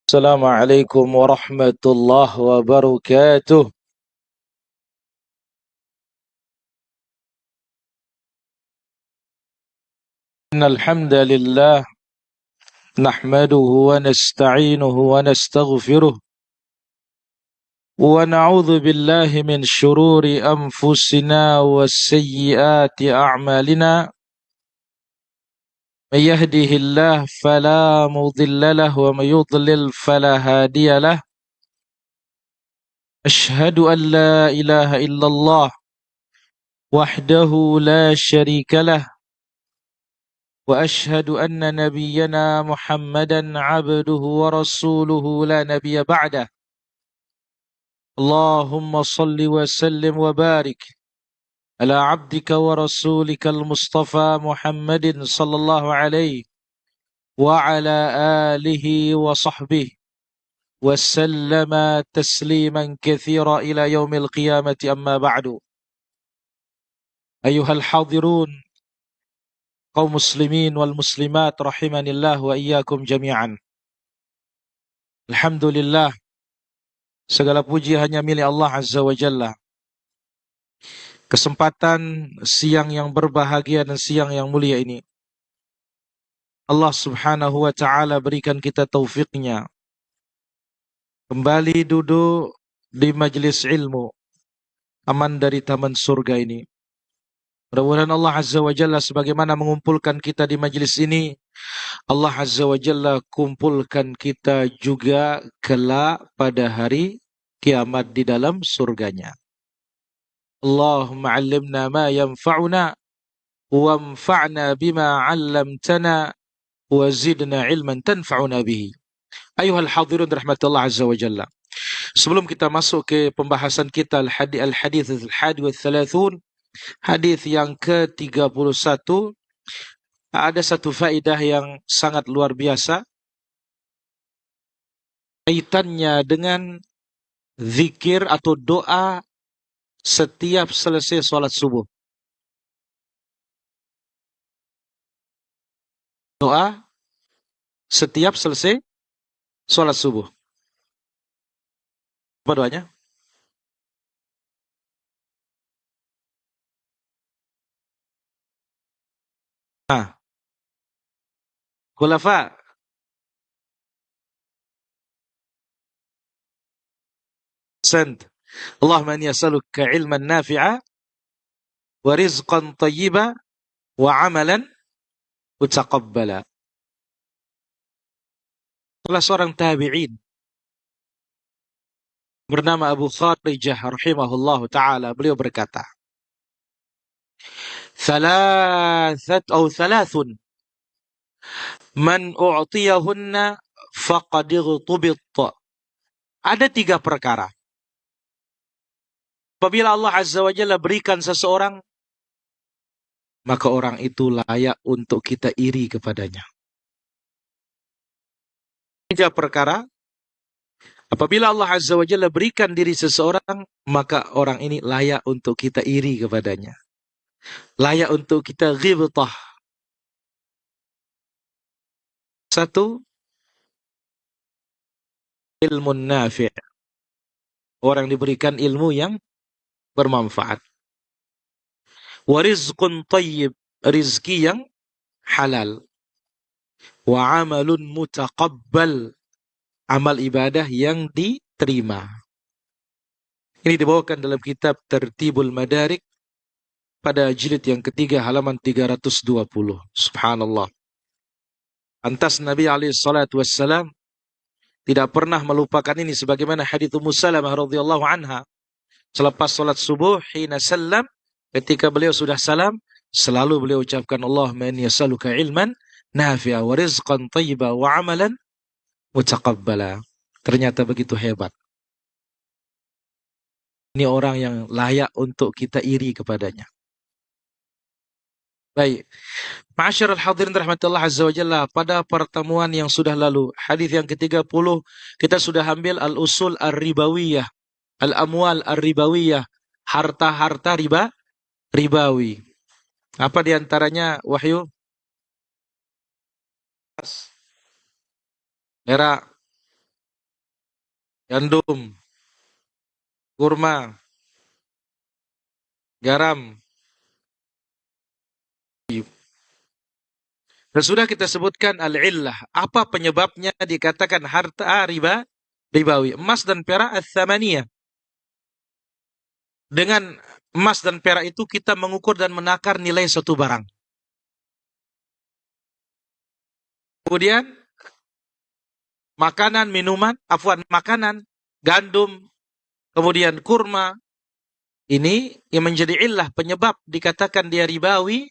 السلام عليكم ورحمة الله وبركاته. إن الحمد لله نحمده ونستعينه ونستغفره ونعوذ بالله من شرور أنفسنا وسيئات أعمالنا. من يهده الله فلا مضل له ومن يضلل فلا هادي له. أشهد أن لا إله إلا الله وحده لا شريك له، وأشهد أن نبينا محمدا عبده ورسوله لا نبي بعده. اللهم صل وسلم وبارك على عبدك ورسولك المصطفى محمد صلى الله عليه وعلى آله وصحبه وسلم تسليما كثيرا إلى يوم القيامة. أما بعد، أيها الحاضرون kaum muslimin wal muslimat rahimanillah wa iyyakum jami'an. Alhamdulillah, segala puji hanya milik Allah Azza wa Jalla. Kesempatan siang yang berbahagia dan siang yang mulia ini, Allah Subhanahu wa ta'ala berikan kita taufiknya kembali duduk di majlis ilmu, aman dari taman surga ini. Mudah-mudahan Allah Azza wa Jalla sebagaimana mengumpulkan kita di majlis ini, Allah Azza wa Jalla kumpulkan kita juga kelak pada hari kiamat di dalam surganya. Allahumma 'allimna ma yanfa'una wanfa'na bima 'allamtana wa zidna 'ilman tanfa'una bihi. Ayuhal hadirun rahmatullah Azza wa Jalla. Sebelum kita masuk ke pembahasan kita al-hadits al-hadi wa thalathun, hadis yang ke-31, ada satu faedah yang sangat luar biasa kaitannya dengan zikir atau doa setiap selesai sholat subuh. Doa setiap selesai sholat subuh. Apa doanya? Khulafa. Send. Allahumma inni as'aluka ilman nafi'a wa rizqan tayyiba wa amalan mutaqabbala. Salah seorang tabi'in bernama Abu Kharijah rahimahullahu ta'ala, beliau berkata, thalathun man u'tiyahunna faqad ightubit. Ada 3 perkara apabila Allah Azza wa Jalla berikan seseorang, maka orang itu layak untuk kita iri kepadanya. 3 perkara apabila Allah Azza wa Jalla berikan diri seseorang, maka orang ini layak untuk kita iri kepadanya, layak untuk kita ghibtah. 1, ilmu nafi', orang diberikan ilmu yang bermanfaat. Wa rizqun tayyib, rizki yang halal. Wa amalun mutaqabbal, amal ibadah yang diterima. Ini dibawakan dalam kitab Tertibul Madarik pada jilid yang ketiga halaman 320. Subhanallah. Antas Nabi SAW tidak pernah melupakan ini, sebagaimana hadits Ummu Salamah radhiyallahu anha selepas salat subuh, hina sallam, ketika beliau sudah salam, selalu beliau ucapkan, Allahumma inni as'aluka ilman nafi'a wa rizqan thayyiba wa amalan mutaqabbala. Ternyata begitu hebat. Ini orang yang layak untuk kita iri kepadanya. Baik, ma'asyiral hadirin rahmatullah azza wa jalla, pada pertemuan yang sudah lalu, hadis yang ke-30, kita sudah ambil al-usul ar-ribawiyah, al-amwal ar-ribawiyah, harta-harta ribawi. Apa diantaranya, Wahyu? Perak, gandum, kurma, garam. Dan sudah kita sebutkan al-illah. Apa penyebabnya dikatakan harta ribawi. Emas dan perak ats-tsamaniyah. Dengan emas dan perak itu kita mengukur dan menakar nilai suatu barang. Kemudian makanan, minuman, makanan, gandum, kemudian kurma. Ini yang menjadi illah, penyebab dikatakan dia ribawi,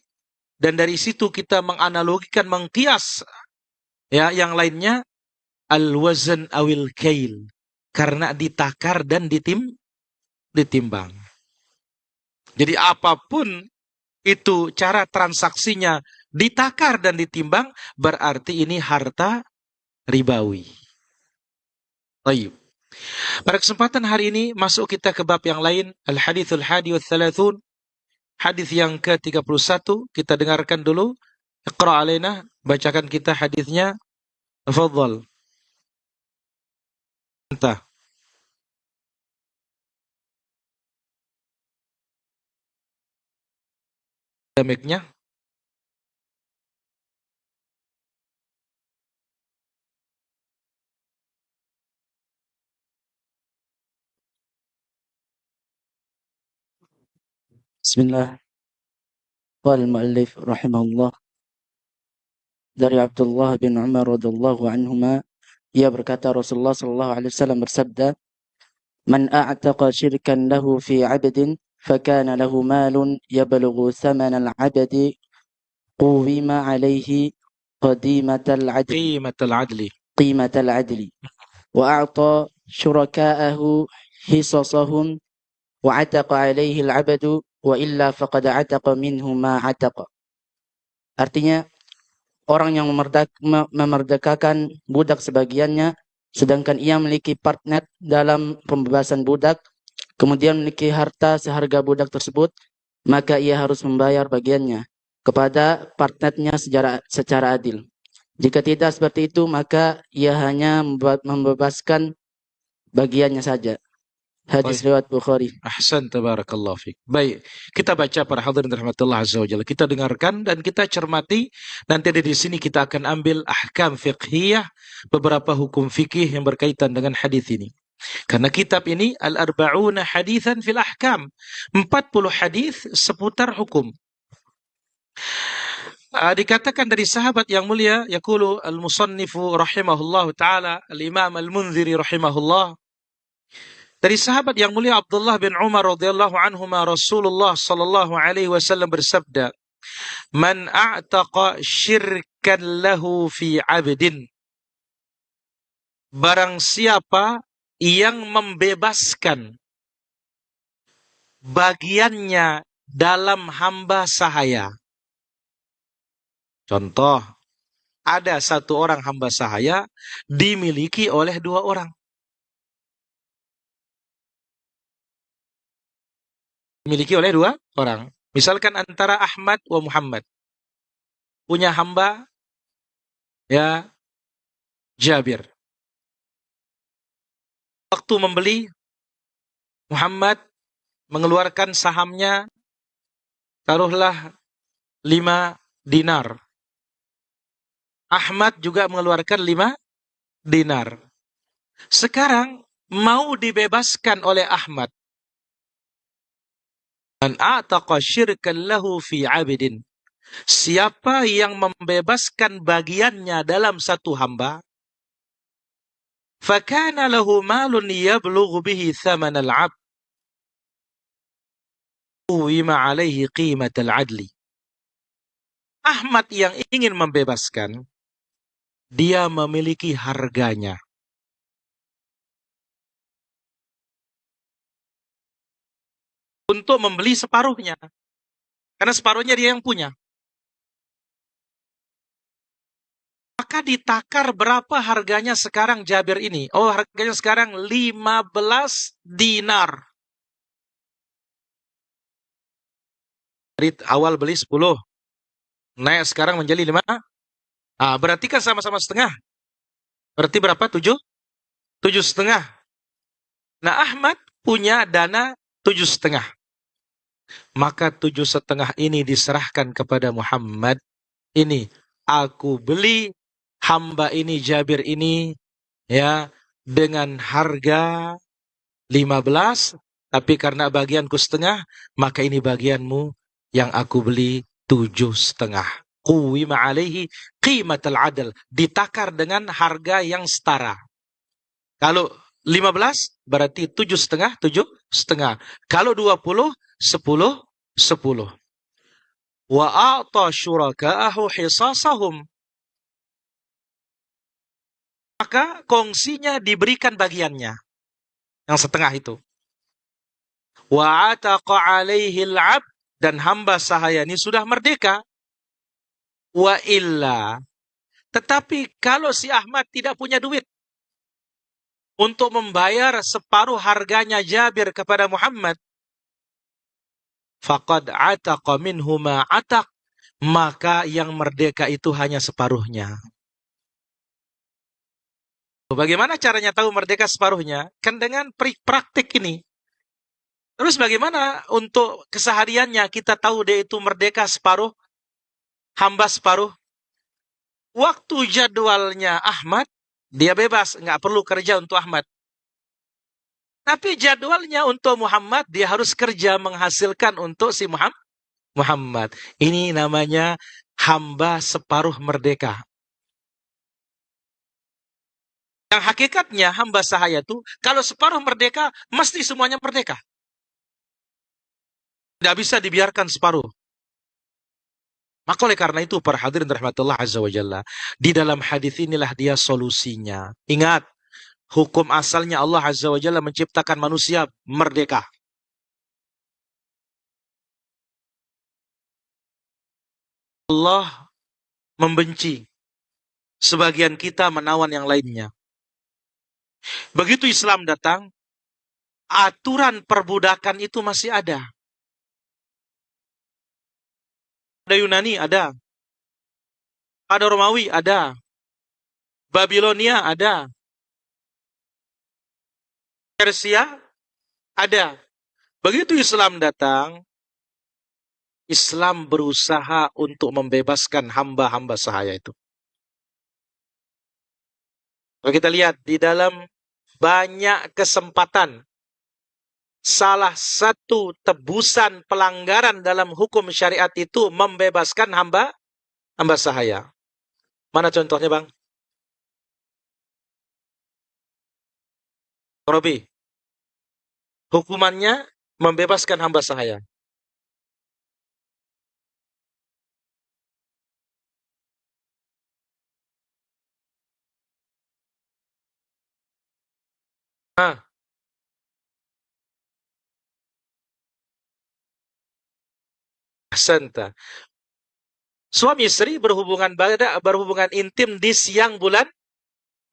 dan dari situ kita menganalogikan, mengkias ya yang lainnya, al-wazn awil kail, karena ditakar dan ditimbang. Jadi apapun itu cara transaksinya ditakar dan ditimbang, berarti ini harta ribawi. Baik. Pada kesempatan hari ini masuk kita ke bab yang lain, al-hadithul hadi wa thalathun, hadis yang ke-31. Kita dengarkan dulu. Iqra alaina, bacakan kita hadisnya. Tafadhal. Entah. Mic-nya. Bismillah. Qala al-muallif rahimahullah, dari Abdullah bin Umar radhiyallahu anhuma, ia berkata Rasulullah sallallahu alaihi wasallam bersabda, "Man a'taqa syirkan lahu fi 'abdin fakana lahu malun yablughu thamana al-'abdi quwima 'alayhi qadimatal 'adli qimatal 'adli wa a'ta syuraka'ahu hisasahum wa 'ataqa 'alayhi al-'abdu wa illa faqad 'ataqa minhu ma 'ataqa." Artinya, orang yang memerdekakan budak sebagiannya, sedangkan ia memiliki partner dalam pembebasan budak, kemudian memiliki harta seharga budak tersebut, maka ia harus membayar bagiannya kepada partnernya secara adil. Jika tidak seperti itu, maka ia hanya membebaskan bagiannya saja. Hadis riwayat Bukhari. Ahsan, tabarakallah fiik. Baik, kita baca para hadirin rahmatullah azza wajalla. Kita dengarkan dan kita cermati. Nanti di sini kita akan ambil ahkam fiqhiyah, beberapa hukum fikih yang berkaitan dengan hadis ini. Karena kitab ini al-arba'una haditsan fil ahkam. 40 hadis seputar hukum. Dikatakan dari sahabat yang mulia, yaqulu al-musannifu rahimahullahu taala, al-Imam al-Munziri rahimahullah, dari sahabat yang mulia Abdullah bin Umar radhiyallahu anhuma, Rasulullah sallallahu alaihi wasallam bersabda, "Man a'taqa syirkan lahu fi 'abdin." Barang siapa yang membebaskan bagiannya dalam hamba sahaya. Contoh, ada satu orang hamba sahaya dimiliki oleh dua orang. Dimiliki oleh dua orang. Misalkan antara Ahmad wa Muhammad. Punya hamba ya Jabir. Waktu membeli, Muhammad mengeluarkan sahamnya, taruhlah 5 dinar. Ahmad juga mengeluarkan 5 dinar. Sekarang mau dibebaskan oleh Ahmad. Man a'taqa syirkan lahu fi 'abdin. Siapa yang membebaskan bagiannya dalam satu hamba, fakana lahu malun yablughu bihi thaman al-'abd wima 'alaihi qimatal 'adli. Ahmad yang ingin membebaskan, dia memiliki harganya. Untuk membeli separuhnya. Karena separuhnya dia yang punya. Maka ditakar berapa harganya sekarang Jabir ini? Oh, harganya sekarang 15 dinar. Dari awal beli 10. Naik sekarang menjadi 5. Berarti kan sama-sama setengah. Berarti berapa? 7? 7,5. Nah, Ahmad punya dana 7,5. Maka 7,5 ini diserahkan kepada Muhammad. Ini, aku beli hamba ini, Jabir ini, ya, dengan harga 15, tapi karena bagianku setengah, maka ini bagianmu yang aku beli 7,5. Quwima alaihi qimatul adl. Ditakar dengan harga yang setara. Kalau 15 berarti 7,5, 7,5. Kalau 20, 10, 10. Wa a'ta syuraka'ahu hisasahum. Maka kongsinya diberikan bagiannya. Yang setengah itu. Wa ataqa alaihi al-'abd, dan hamba sahaya ini sudah merdeka. Wa illa. Tetapi kalau si Ahmad tidak punya duit untuk membayar separuh harganya Jabir kepada Muhammad, faqad ataqa minhu ma ataq, maka yang merdeka itu hanya separuhnya. Bagaimana caranya tahu merdeka separuhnya? Kan dengan praktik ini. Terus bagaimana untuk kesehariannya kita tahu dia itu merdeka separuh, hamba separuh? Waktu jadwalnya Ahmad, dia bebas, nggak perlu kerja untuk Ahmad. Tapi jadwalnya untuk Muhammad, dia harus kerja menghasilkan untuk si Muhammad. Ini namanya hamba separuh merdeka. Yang hakikatnya hamba sahaya itu, kalau separuh merdeka, mesti semuanya merdeka. Tidak bisa dibiarkan separuh. Maka oleh karena itu, para hadirin rahmatullah azza wa jalla, di dalam hadis inilah dia solusinya. Ingat, hukum asalnya Allah azza wa jalla menciptakan manusia merdeka. Allah membenci sebagian kita menawan yang lainnya. Begitu Islam datang, aturan perbudakan itu masih ada. Ada Yunani, ada. Ada Romawi, ada. Babilonia, ada. Persia, ada. Begitu Islam datang, Islam berusaha untuk membebaskan hamba-hamba sahaya itu. Kalau kita lihat di dalam banyak kesempatan, salah satu tebusan pelanggaran dalam hukum syariat itu membebaskan hamba sahaya. Mana contohnya, Bang? Robi, hukumannya membebaskan hamba sahaya. Ah, ahsanta. Suami istri berhubungan intim di siang bulan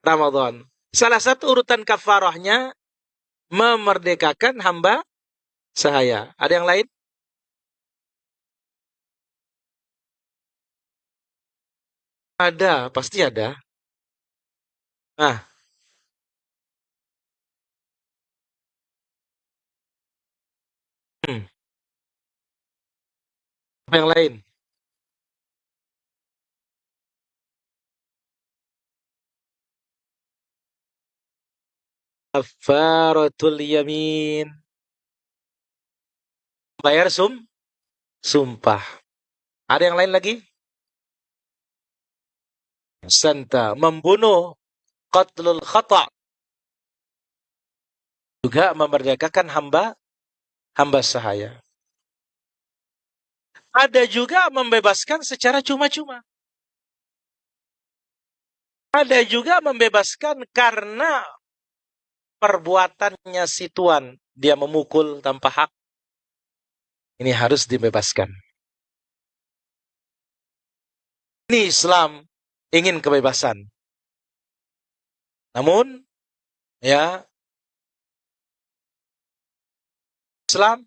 Ramadan. Salah satu urutan kafarahnya memerdekakan hamba sahaya. Ada yang lain? Ada, pasti ada. Ah, hmm. Apa yang lain? Kafaratul yamin. Bayar sumpah. Ada yang lain lagi? Santa, membunuh, qatlul khata'. Juga memerdekakan hamba sahaya. Ada juga membebaskan secara cuma-cuma. Ada juga membebaskan karena perbuatannya si tuan. Dia memukul tanpa hak. Ini harus dibebaskan. Ini Islam ingin kebebasan. Namun, ya, Islam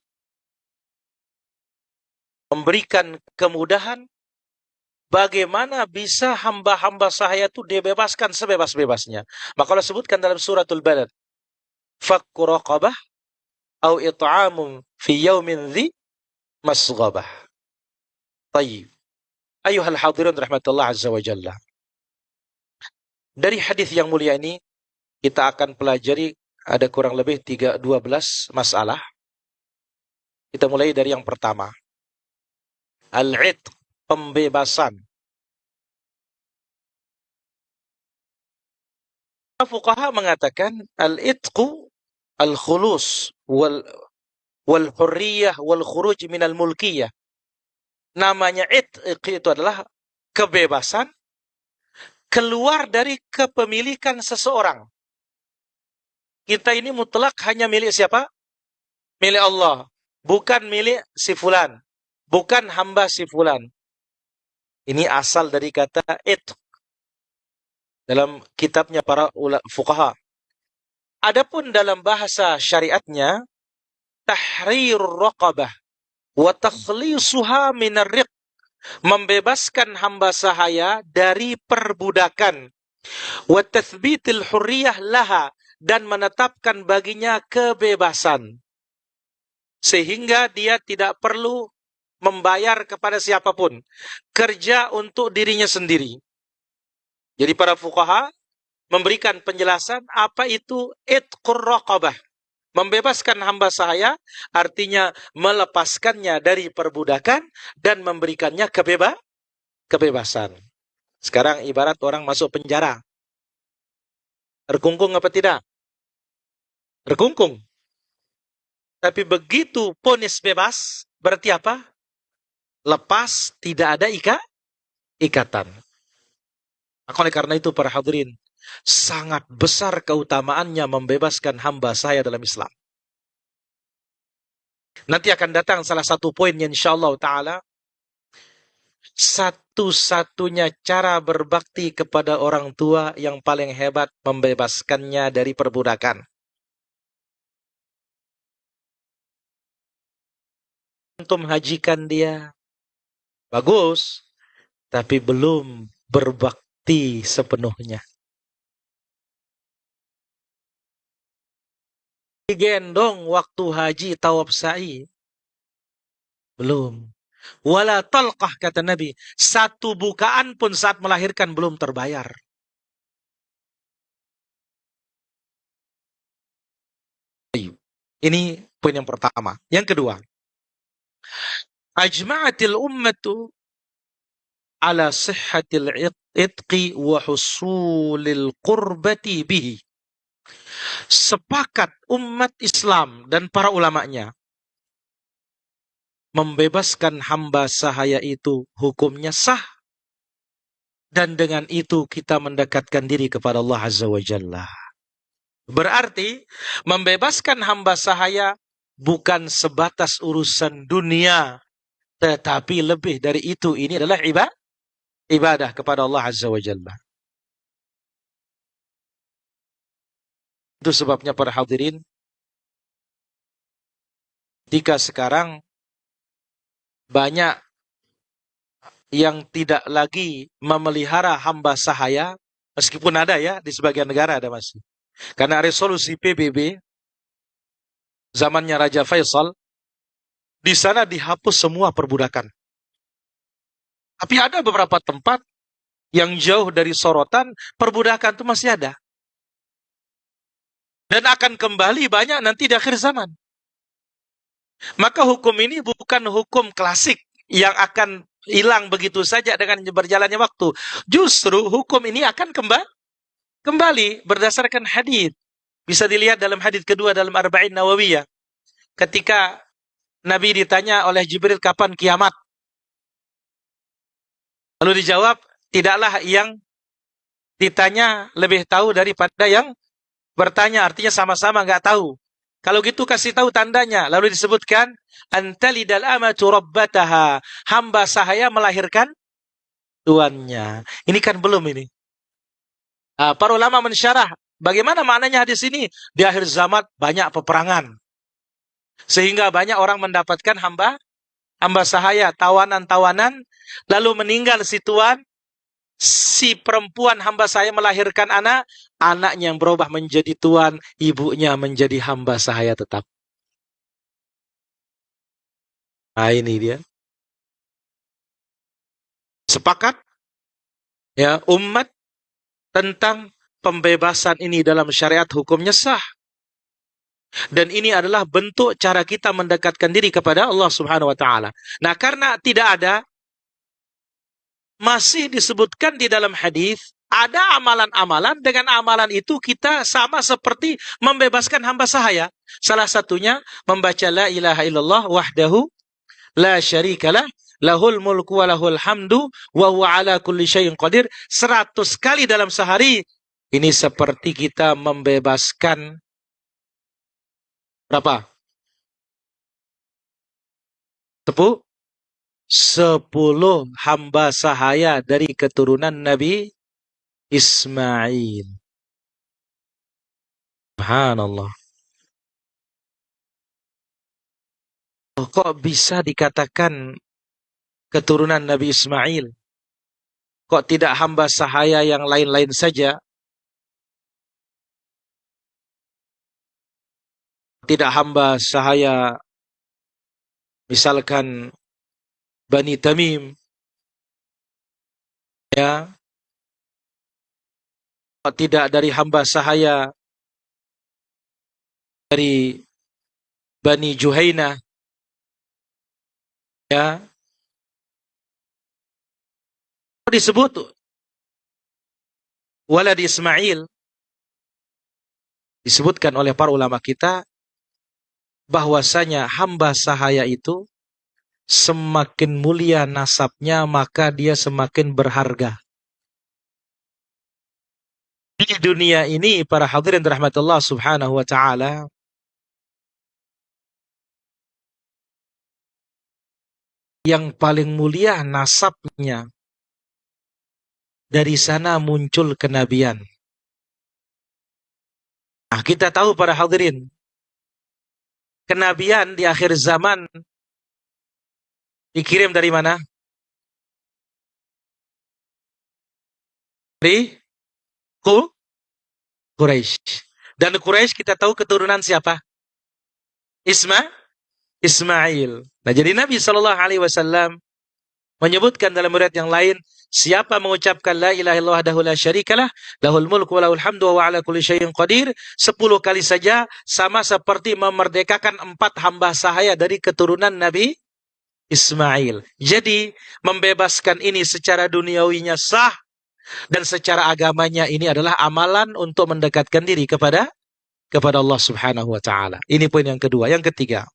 memberikan kemudahan bagaimana bisa hamba-hamba sahaya itu dibebaskan sebebas-bebasnya. Maka Allah sebutkan dalam suratul Balad. fakku raqabah au it'amun fi yaumin dhi masghabah. Tayyib. Ayuhal hadirin rahmatullah azza wa jalla. Dari hadis yang mulia ini kita akan pelajari ada kurang lebih 12 masalah. Kita mulai dari yang pertama. Al-'itq, pembebasan. Fuqaha mengatakan al-'itqu al-khulus wal hurriyah wal khuruj minal mulkiyah. Namanya itq itu adalah kebebasan keluar dari kepemilikan seseorang. Kita ini mutlak hanya milik siapa? Milik Allah, bukan milik si fulan, bukan hamba si fulan. Ini asal dari kata itq dalam kitabnya para fuqaha. Adapun dalam bahasa syariatnya tahrirur raqabah wa takhlisuha minar riq, membebaskan hamba sahaya dari perbudakan, wa tathbitil hurriyah laha, dan menetapkan baginya kebebasan sehingga dia tidak perlu membayar kepada siapapun, kerja untuk dirinya sendiri. Jadi para fuqaha memberikan penjelasan apa itu itqur raqabah. Membebaskan hamba sahaya artinya melepaskannya dari perbudakan dan memberikannya kebebasan. Sekarang ibarat orang masuk penjara. Terkungkung apa tidak? Terkungkung. Tapi begitu vonis bebas, berarti apa? Lepas, tidak ada ikatan. Oleh karena itu para hadirin, sangat besar keutamaannya membebaskan hamba sahaya dalam Islam. Nanti akan datang salah satu poin yang insyaallah ta'ala, satu-satunya cara berbakti kepada orang tua yang paling hebat membebaskannya dari perbudakan. Antum hajikan dia, bagus, tapi belum berbakti sepenuhnya. Digendong waktu haji tawaf sa'i, belum. Wala talqah, kata Nabi, satu bukaan pun saat melahirkan belum terbayar. Ini poin yang pertama. Yang kedua, ajma'atil ummatu ala sihhatil itqi wa husulil qurbati bihi. Sepakat umat Islam dan para ulamanya, membebaskan hamba sahaya itu hukumnya sah, dan dengan itu kita mendekatkan diri kepada Allah Azza wa Jalla. Berarti membebaskan hamba sahaya bukan sebatas urusan dunia, tetapi lebih dari itu. Ini adalah ibadah kepada Allah Azza wa Jalla. Itu sebabnya para hadirin, jika sekarang banyak yang tidak lagi memelihara hamba sahaya, meskipun ada ya, di sebagian negara ada masih. Karena resolusi PBB, zamannya Raja Faisal, di sana dihapus semua perbudakan. Tapi ada beberapa tempat yang jauh dari sorotan, perbudakan itu masih ada. Dan akan kembali banyak nanti di akhir zaman. Maka hukum ini bukan hukum klasik yang akan hilang begitu saja dengan berjalannya waktu. Justru hukum ini akan kembali berdasarkan hadis. Bisa dilihat dalam hadis kedua dalam Arba'in Nawawiyah. Ketika Nabi ditanya oleh Jibril kapan kiamat. Lalu dijawab, tidaklah yang ditanya lebih tahu daripada yang bertanya, artinya sama-sama nggak tahu. Kalau gitu kasih tahu tandanya. Lalu disebutkan antalidal amatu rabbataha, hamba sahaya melahirkan tuannya. Ini kan belum ini. Para ulama mensyarah bagaimana maknanya hadis ini. Di akhir zaman banyak peperangan, sehingga banyak orang mendapatkan hamba sahaya, tawanan-tawanan, lalu meninggal si tuan, si perempuan hamba saya melahirkan anak, anaknya yang berubah menjadi tuan, ibunya menjadi hamba saya tetap. Nah, ini dia. Sepakat ya umat tentang pembebasan ini dalam syariat hukumnya sah. Dan ini adalah bentuk cara kita mendekatkan diri kepada Allah Subhanahu wa taala. Nah, karena tidak ada, masih disebutkan di dalam hadis ada amalan-amalan, dengan amalan itu kita sama seperti membebaskan hamba sahaya. Salah satunya membaca la ilaha illallah wahdahu la syarikalah lahul mulku wa lahul hamdu wa huwa ala kulli syai'in qadir 100 kali dalam sehari. Ini seperti kita membebaskan berapa? 10 hamba sahaya dari keturunan Nabi Ismail. Subhanallah. Kok bisa dikatakan keturunan Nabi Ismail? Kok tidak hamba sahaya yang lain-lain saja? Tidak hamba sahaya misalkan Bani Tamim, ya, tidak dari hamba sahaya dari Bani Juhaina, ya, disebut walad Ismail, disebutkan oleh para ulama kita bahwasanya hamba sahaya itu semakin mulia nasabnya maka dia semakin berharga. Di dunia ini para hadirin rahmatullah subhanahu wa ta'ala, yang paling mulia nasabnya, dari sana muncul kenabian. Nah, kita tahu para hadirin, kenabian di akhir zaman dikirim dari mana? Dari Quraisy. Dan Quraisy kita tahu keturunan siapa? Ismail. Nah, jadi Nabi SAW menyebutkan dalam riwayat yang lain, siapa mengucapkan la ilaha illallah wahdahu la syarikalah, lahul mulku wa lahul hamdu wa ala kulli syai'in qadir 10 kali saja, sama seperti memerdekakan 4 hamba sahaya dari keturunan Nabi Ismail. Jadi, membebaskan ini secara duniawinya sah, dan secara agamanya ini adalah amalan untuk mendekatkan diri kepada Allah Subhanahu wa taala. Ini poin yang kedua. Yang ketiga,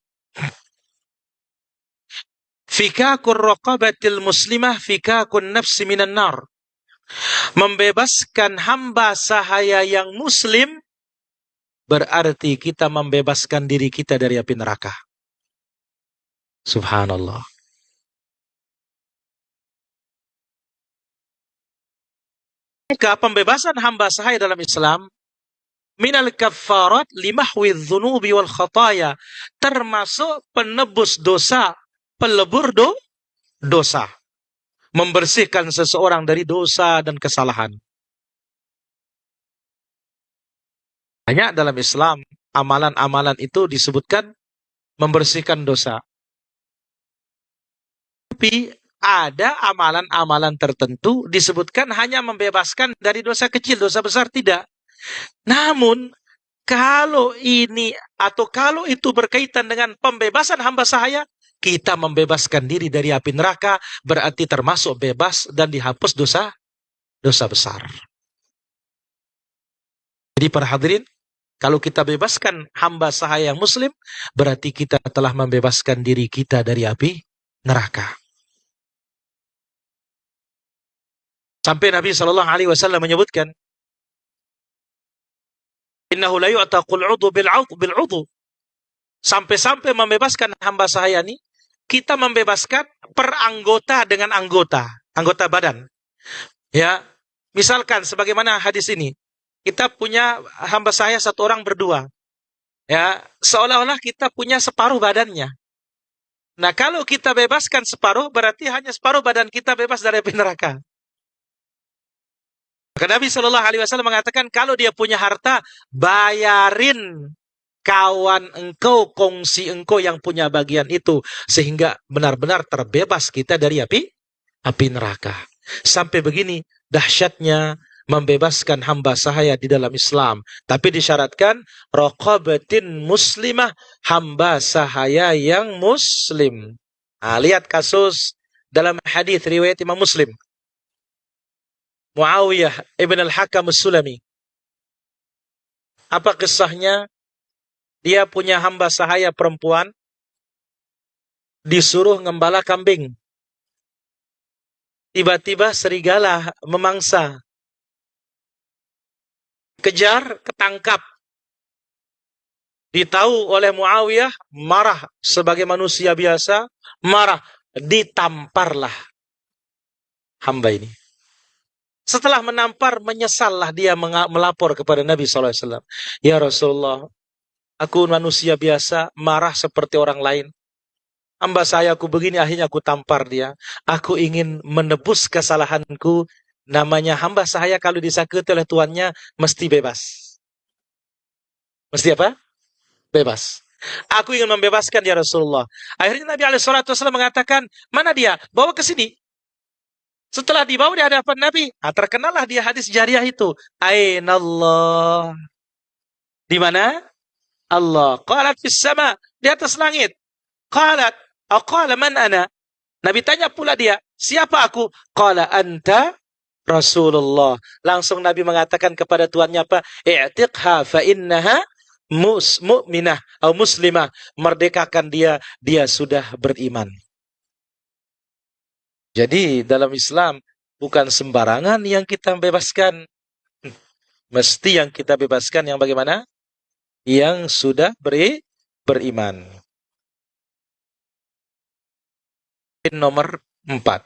fikakur raqabatil muslimah fikakun nafsi minan nar. Membebaskan hamba sahaya yang muslim berarti kita membebaskan diri kita dari api neraka. Subhanallah. Maka pembebasan hamba sahaya dalam Islam minal kaffarat limahwi dzunubi wal khataya, termasuk penebus dosa, pelebur dosa, membersihkan seseorang dari dosa dan kesalahan. Banyak dalam Islam amalan-amalan itu disebutkan membersihkan dosa. Tapi ada amalan-amalan tertentu disebutkan hanya membebaskan dari dosa kecil, dosa besar tidak. Namun kalau ini atau kalau itu berkaitan dengan pembebasan hamba sahaya, kita membebaskan diri dari api neraka, berarti termasuk bebas dan dihapus dosa besar. Jadi para hadirin, kalau kita bebaskan hamba sahaya yang muslim, berarti kita telah membebaskan diri kita dari api neraka. Sampai Nabi SAW menyebutkan, innahu la yu'taqul 'udhu bil 'udhu. Sampai-sampai membebaskan hamba sahaya ini, kita membebaskan per anggota dengan anggota badan. Ya, misalkan sebagaimana hadis ini, kita punya hamba sahaya 1 orang berdua. Ya, seolah-olah kita punya separuh badannya. Nah, kalau kita bebaskan separuh, berarti hanya separuh badan kita bebas dari api neraka. Karena Nabi Shallallahu Alaihi Wasallam mengatakan kalau dia punya harta, bayarin kawan engkau, kongsi engkau yang punya bagian itu, sehingga benar-benar terbebas kita dari api neraka. Sampai begini dahsyatnya membebaskan hamba sahaya di dalam Islam. Tapi disyaratkan raqabatin muslimah, hamba sahaya yang muslim. Nah, lihat kasus dalam hadis riwayat Imam Muslim. Muawiyah ibn al-Hakam as-Sulami. Apa kisahnya? Dia punya hamba sahaya perempuan, disuruh ngembala kambing. Tiba-tiba serigala memangsa. Kejar, ketangkap. Ditahu oleh Muawiyah, marah sebagai manusia biasa, marah, ditamparlah hamba ini. Setelah menampar, menyesallah dia melapor kepada Nabi SAW. Ya Rasulullah, aku manusia biasa, marah seperti orang lain. Hamba saya aku begini, akhirnya aku tampar dia. Aku ingin menebus kesalahanku. Namanya hamba saya kalau disakiti oleh tuannya, mesti bebas. Mesti apa? Bebas. Aku ingin membebaskan ya Rasulullah. Akhirnya Nabi SAW mengatakan, mana dia? Bawa ke sini. Setelah dibawa di hadapan Nabi, terkenalah dia hadis jariah itu. Ainallah. Di mana? Allah. Qalat fis sama, di atas langit. Qalat, qala man ana? Nabi tanya pula dia, siapa aku? Qala anta Rasulullah. Langsung Nabi mengatakan kepada tuannya apa? I'tiqha fa innaha mu'minah atau muslimah. Merdekakan dia, dia sudah beriman. Jadi dalam Islam bukan sembarangan yang kita bebaskan. Mesti yang kita bebaskan yang bagaimana? Yang sudah beriman. Nomor 4.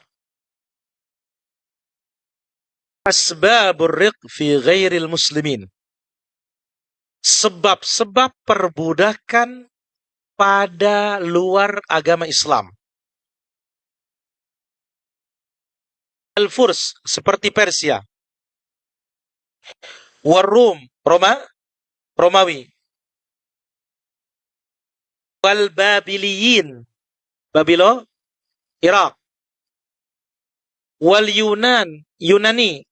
Asbabur riq fi ghairil muslimin. Sebab-sebab perbudakan pada luar agama Islam. Al-Furs, seperti Persia. Warum, Romawi. Wal-Babiliyin, Babilo, Irak. Wal-Yunan, Yunani.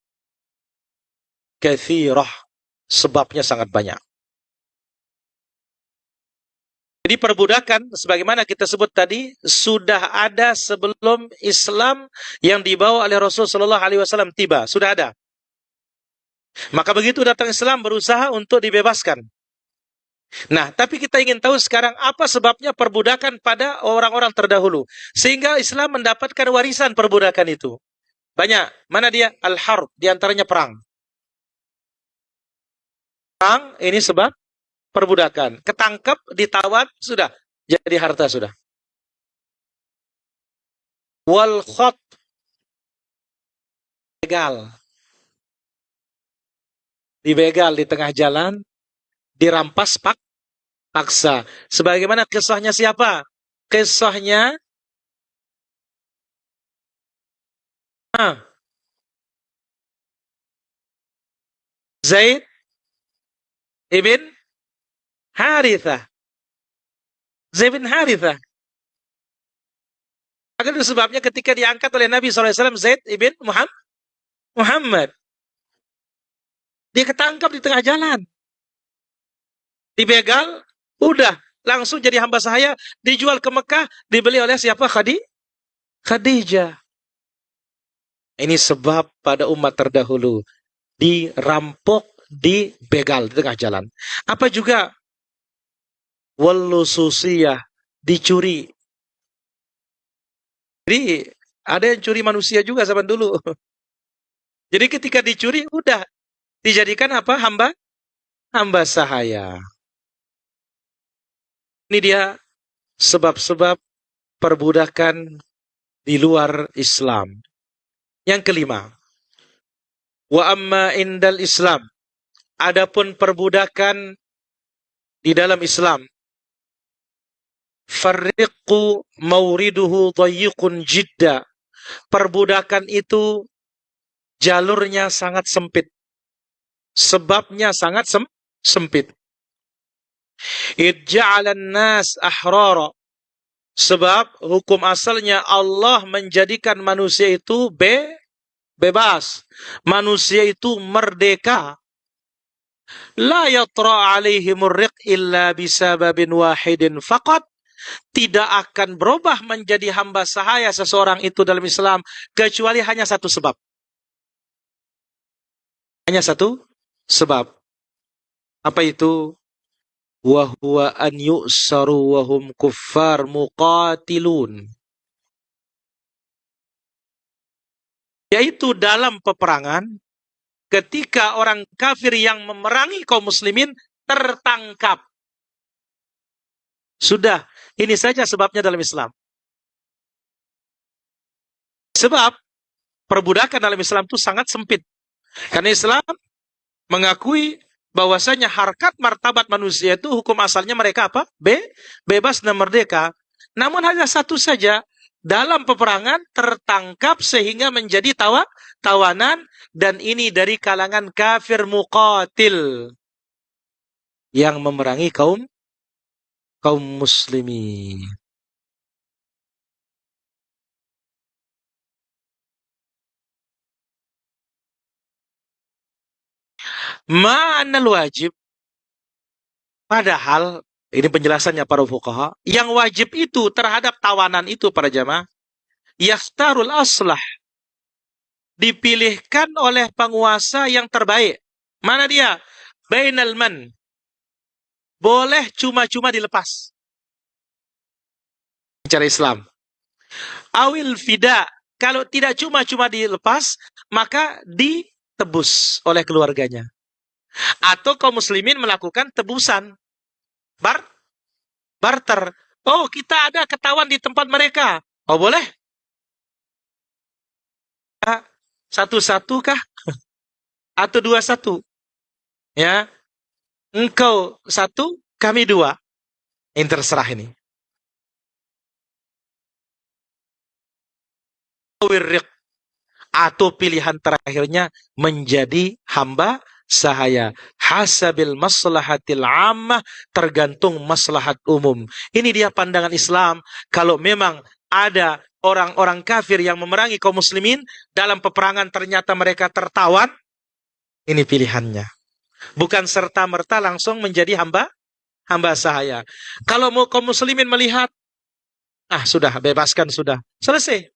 Kathirah, sebabnya sangat banyak. Jadi perbudakan, sebagaimana kita sebut tadi, sudah ada sebelum Islam yang dibawa oleh Rasulullah SAW tiba. Sudah ada. Maka begitu datang Islam berusaha untuk dibebaskan. Nah, tapi kita ingin tahu sekarang apa sebabnya perbudakan pada orang-orang terdahulu. Sehingga Islam mendapatkan warisan perbudakan itu. Banyak. Mana dia? Al-Harb, diantaranya perang. Perang, ini sebab perbudakan. Ketangkep, ditawan, sudah. Jadi harta sudah. Wal khot, begal. Dibegal di tengah jalan, dirampas paksa. Sebagaimana kisahnya siapa? Kisahnya Zaid ibn Harithah. Zaid bin Harithah. Maka itu sebabnya ketika diangkat oleh Nabi SAW, Zaid ibn Muhammad. Dia ketangkap di tengah jalan. Dibegal, udah. Langsung jadi hamba sahaya, dijual ke Mekah, dibeli oleh siapa? Khadijah. Ini sebab pada umat terdahulu. Dirampok, dibegal di tengah jalan. Apa juga? Wallususiyah, dicuri. Jadi ada yang curi manusia juga zaman dulu. Jadi ketika dicuri, udah dijadikan apa? Hamba sahaya. Ini dia sebab-sebab perbudakan di luar Islam. Yang kelima, wa amma indal Islam. Adapun perbudakan di dalam Islam, farriqu mauriduhu dayyiqun jidda. Perbudakan itu jalurnya sangat sempit. Sebabnya sangat sempit. Idja'alan nas ahrara. Sebab hukum asalnya Allah menjadikan manusia itu bebas. Manusia itu merdeka. La yatra alaihimur riq illa bisababin wahidin faqat. Tidak akan berubah menjadi hamba sahaya seseorang itu dalam Islam kecuali hanya satu sebab. Hanya satu sebab. Apa itu? Wa huwa an yu'saru wa hum kuffar muqatilun. Yaitu dalam peperangan ketika orang kafir yang memerangi kaum muslimin tertangkap. Sudah, ini saja sebabnya dalam Islam. Sebab perbudakan dalam Islam itu sangat sempit. Karena Islam mengakui bahwasanya harkat martabat manusia itu hukum asalnya mereka apa? Bebas dan merdeka. Namun hanya satu saja, dalam peperangan tertangkap sehingga menjadi tawanan, dan ini dari kalangan kafir muqatil yang memerangi kaum muslimin. Ma'anal wajib, padahal ini penjelasannya para fuqaha, yang wajib itu terhadap tawanan itu para jamaah, yaftarul aslah, dipilihkan oleh penguasa yang terbaik. Mana dia? Bainal man, boleh cuma-cuma dilepas. Cara Islam. Awil fida, kalau tidak cuma-cuma dilepas, maka ditebus oleh keluarganya. Atau kaum muslimin melakukan tebusan. Barter. Oh, kita ada ketahuan di tempat mereka. Oh, boleh? Satu-satu kah? Atau 2-1? Ya. Engkau 1, kami 2. Ini terserah ini. Atau pilihan terakhirnya menjadi hamba sahaya. Hasabil maslahatil ammah, tergantung maslahat umum. Ini dia pandangan Islam. Kalau memang ada orang-orang kafir yang memerangi kaum muslimin, dalam peperangan ternyata mereka tertawan, ini pilihannya. Bukan serta-merta langsung menjadi hamba sahaya. Kalau mau kaum muslimin melihat, sudah, bebaskan, sudah. Selesai.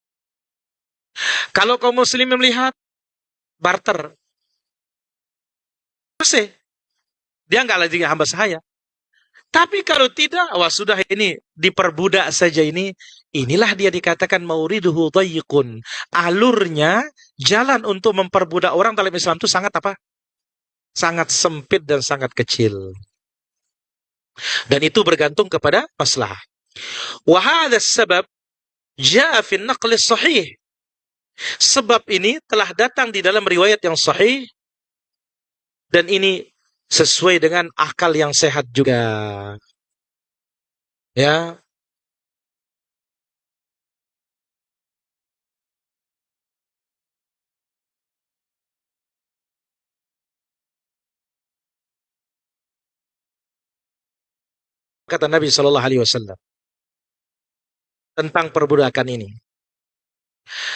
Kalau kaum muslimin melihat, barter. Selesai. Dia nggak lagi hamba sahaya. Tapi kalau tidak, sudah, ini diperbudak saja ini. Inilah dia dikatakan mauriduhu dhayiqun. Alurnya, jalan untuk memperbudak orang dalam Islam itu sangat apa? Sangat sempit dan sangat kecil. Dan itu bergantung kepada masalah. Wa hadha sabab jaa fi an-naql as-sahih. Sebab ini telah datang di dalam riwayat yang sahih, dan ini sesuai dengan akal yang sehat juga. Ya. Kata Nabi Shallallahu Alaihi Wasallam tentang perbudakan ini.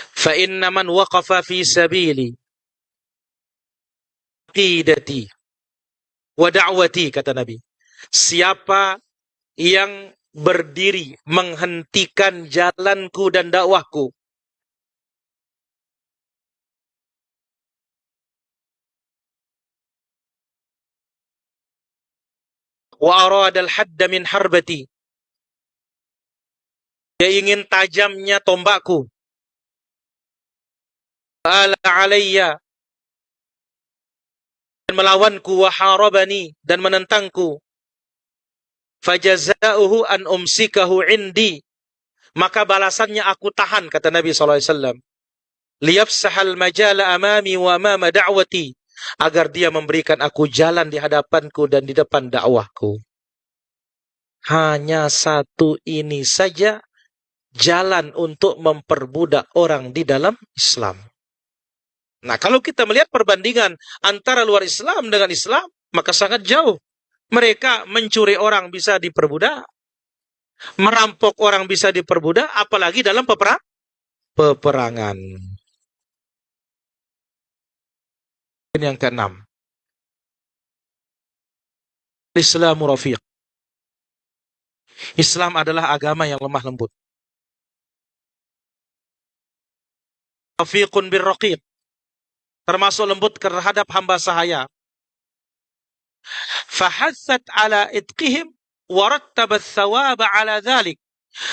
Fa inna man waqafa fi sabili qidati wa da'wati, kata Nabi. Siapa yang berdiri menghentikan jalanku dan dakwahku, wa arada al-hadda min harbati, dia ingin tajamnya tombakku, ala alayya, dan melawanku, wa harabani, dan menentangku, fajaza'uhu an umsikahu indi, maka balasannya aku tahan, kata Nabi SAW, liyafsahal majala amami wa amama da'wati, agar dia memberikan aku jalan di hadapanku dan di depan dakwahku. Hanya satu ini saja jalan untuk memperbudak orang di dalam Islam. Nah, kalau kita melihat perbandingan antara luar Islam dengan Islam, maka sangat jauh. Mereka mencuri orang bisa diperbudak, merampok orang bisa diperbudak, apalagi dalam peperangan. Ini yang keenam. Islamu rafiq. Islam adalah agama yang lemah lembut. Rafiqun birraqiq. Termasuk lembut terhadap hamba sahaya. Fahassat ala itqihim warattabat thawaba ala dhalik.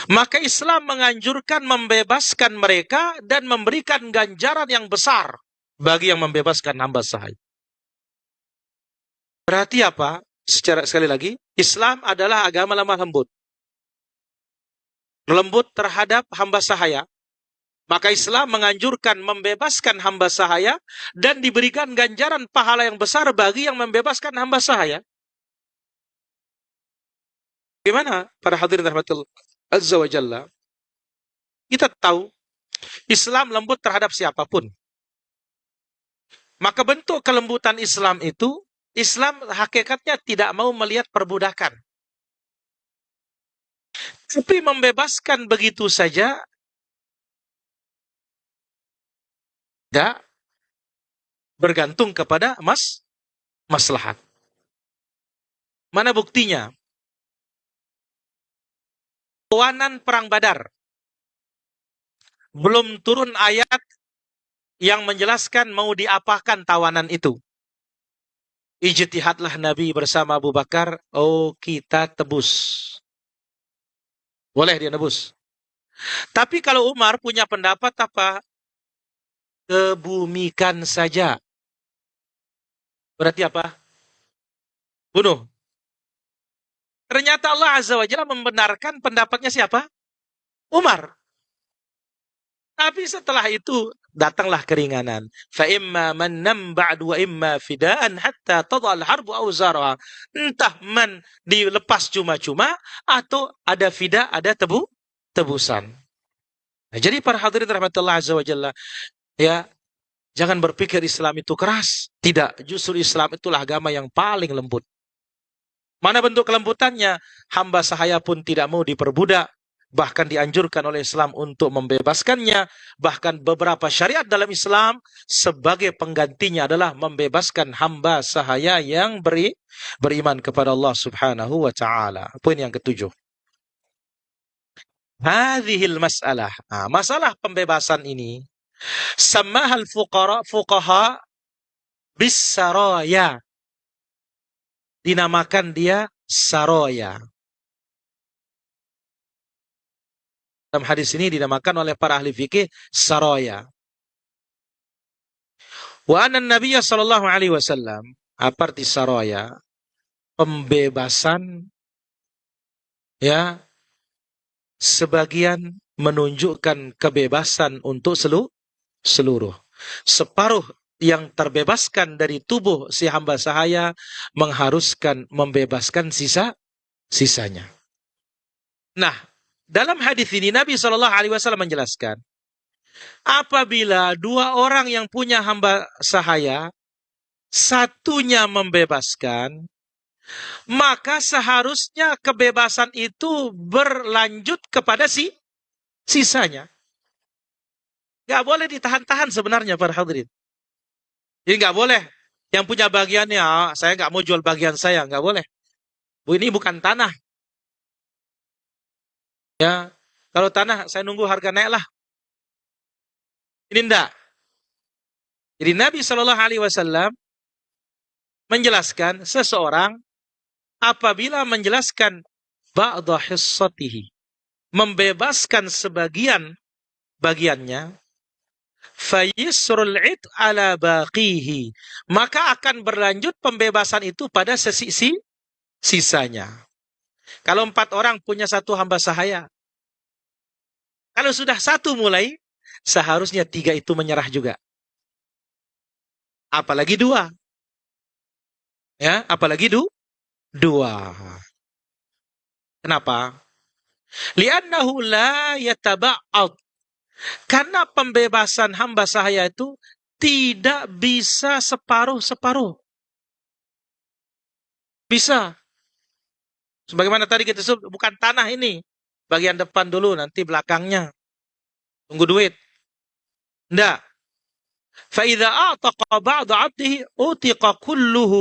Maka Islam menganjurkan membebaskan mereka dan memberikan ganjaran yang besar bagi yang membebaskan hamba sahaya. Berarti apa? Sekali lagi, Islam adalah agama lemah lembut. Lembut terhadap hamba sahaya. Maka Islam menganjurkan membebaskan hamba sahaya dan diberikan ganjaran pahala yang besar bagi yang membebaskan hamba sahaya. Gimana para hadirin rahmatullah azza wa jalla? Kita tahu Islam lembut terhadap siapapun. Maka bentuk kelembutan Islam itu, Islam hakikatnya tidak mau melihat perbudakan. Tapi membebaskan begitu saja tidak bergantung kepada maslahat. Mana buktinya? Tawanan perang Badar. Belum turun ayat yang menjelaskan mau diapakan tawanan itu. Ijtihadlah Nabi bersama Abu Bakar, oh kita tebus. Boleh dia nebus. Tapi kalau Umar punya pendapat apa? Kebumikan saja. Berarti apa? Bunuh. Ternyata Allah Azza wa Jalla membenarkan pendapatnya siapa? Umar. Tapi setelah itu datanglah keringanan. Fa imma mannam ba'du wa imma fidaan hatta tadhal harbu awzaraha. Entah dilepas cuma-cuma atau ada fida, ada tebusan. Nah, jadi para hadirin rahmatullah azza wa jalla, ya, jangan berpikir Islam itu keras. Tidak, justru Islam itulah agama yang paling lembut. Mana bentuk kelembutannya? Hamba sahaya pun tidak mau diperbudak. Bahkan dianjurkan oleh Islam untuk membebaskannya. Bahkan beberapa syariat dalam Islam sebagai penggantinya adalah membebaskan hamba sahaya yang beriman kepada Allah Subhanahu wa ta'ala. Poin yang ketujuh. Hadhil mas'alah. Nah, masalah pembebasan ini samahal fuqaha bis-saraya. Dinamakan dia saraya. Dalam hadis ini dinamakan oleh para ahli fikih saraya. Wa anna Nabiya sallallahu alaihi wasallam, apa arti saraya? Pembebasan, ya, sebagian menunjukkan kebebasan untuk seluruh. Separuh yang terbebaskan dari tubuh si hamba sahaya mengharuskan membebaskan sisanya. Nah, dalam hadis ini Nabi Shallallahu Alaihi Wasallam menjelaskan, apabila dua orang yang punya hamba sahaya, satunya membebaskan, maka seharusnya kebebasan itu berlanjut kepada sisanya. Gak boleh ditahan-tahan sebenarnya para hadirin. Jadi nggak boleh yang punya bagiannya, saya nggak mau jual bagian saya, nggak boleh. Ini bukan tanah. Ya, kalau tanah saya nunggu harga naik lah. Ini enggak. Jadi Nabi Shallallahu Alaihi Wasallam menjelaskan seseorang apabila menjelaskan ba'da hissatihi, membebaskan sebagian bagiannya, fayisrul id ala baqihi, maka akan berlanjut pembebasan itu pada sisanya. Kalau 4 orang punya satu hamba sahaya, kalau sudah satu mulai, seharusnya 3 itu menyerah juga. Apalagi 2. Ya, apalagi 2. Kenapa? Li'annahu la yataba'ad. Karena pembebasan hamba sahaya itu tidak bisa separuh-separuh. Bisa. Sebagaimana tadi kita sebut, bukan tanah ini. Bagian depan dulu, nanti belakangnya. Tunggu duit. Enggak. فَإِذَا أَعْتَقَ بَعْضَ عَبْدِهِ أُتِقَ كُلُّهُ.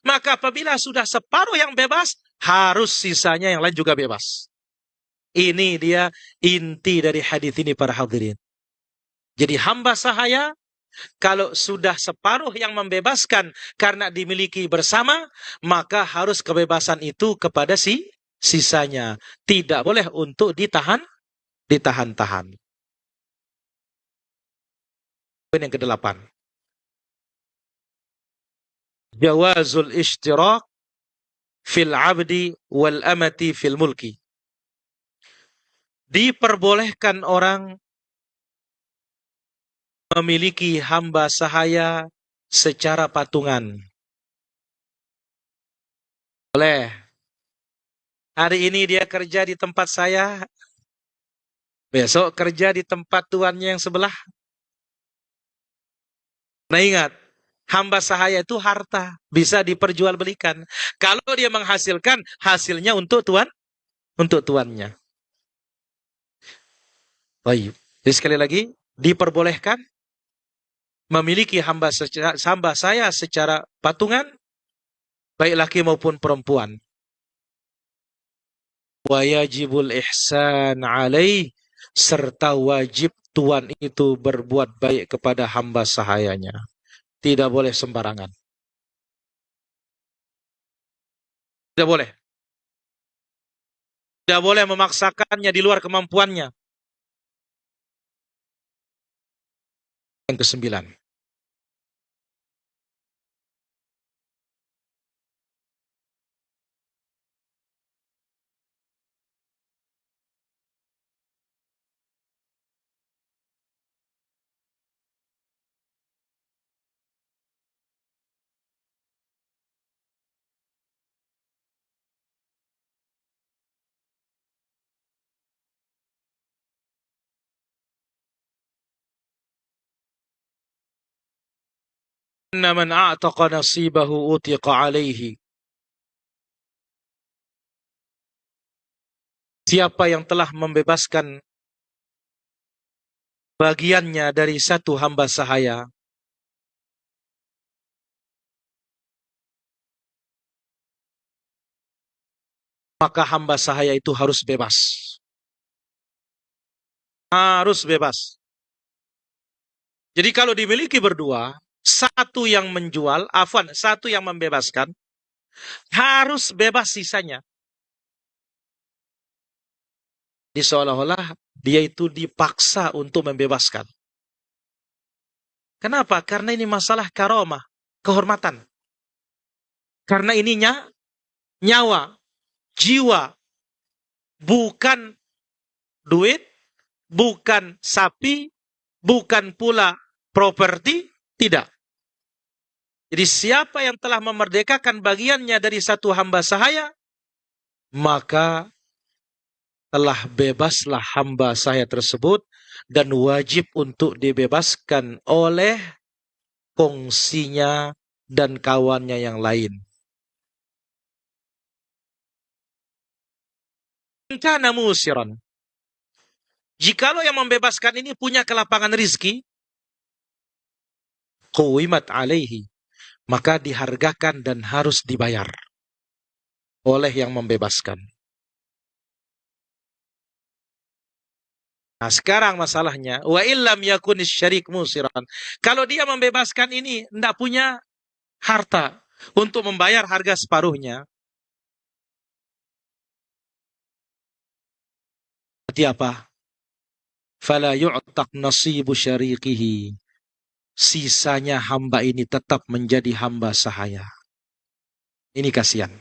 Maka apabila sudah separuh yang bebas, harus sisanya yang lain juga bebas. Ini dia inti dari hadis ini para hadirin. Jadi hamba sahaya, kalau sudah separuh yang membebaskan karena dimiliki bersama, maka harus kebebasan itu kepada sisanya. Tidak boleh untuk ditahan-tahan. Poin yang ke-8. Jawazul ishtirak fil abdi wal amati fil mulki. Diperbolehkan orang memiliki hamba sahaya secara patungan. Boleh. Hari ini dia kerja di tempat saya, besok kerja di tempat tuannya yang sebelah. Nah ingat, hamba sahaya itu harta, bisa diperjualbelikan. Kalau dia menghasilkan, hasilnya untuk tuannya. Baik. Jadi sekali lagi, diperbolehkan memiliki hamba saya secara patungan, baik laki maupun perempuan. Wa yajibul ihsan alaih, serta wajib tuan itu berbuat baik kepada hamba sahayanya. Tidak boleh sembarangan. Tidak boleh. Tidak boleh memaksakannya di luar kemampuannya. Yang ke-9. Inna man a'taqa nasibahu utiqa alaihi. Siapa yang telah membebaskan bagiannya dari satu hamba sahaya, maka hamba sahaya itu harus bebas. Harus bebas. Jadi kalau dimiliki berdua, satu yang menjual, satu yang membebaskan, harus bebas sisanya. Jadi seolah-olah dia itu dipaksa untuk membebaskan. Kenapa? Karena ini masalah karomah, kehormatan. Karena ininya nyawa, jiwa, bukan duit, bukan sapi, bukan pula properti, tidak. Jadi siapa yang telah memerdekakan bagiannya dari satu hamba sahaya, maka telah bebaslah hamba sahaya tersebut dan wajib untuk dibebaskan oleh kongsinya dan kawannya yang lain. Kana musiran. Jikalau yang membebaskan ini punya kelapangan rizki, quwimat alaihi, maka dihargakan dan harus dibayar oleh yang membebaskan. Nah sekarang masalahnya, wa illam yakunis syarik musiran. Kalau dia membebaskan ini, tidak punya harta untuk membayar harga separuhnya. Berarti apa? Fala yu'taq nasibu syarikihi. Sisanya hamba ini tetap menjadi hamba sahaya. Ini kasihan.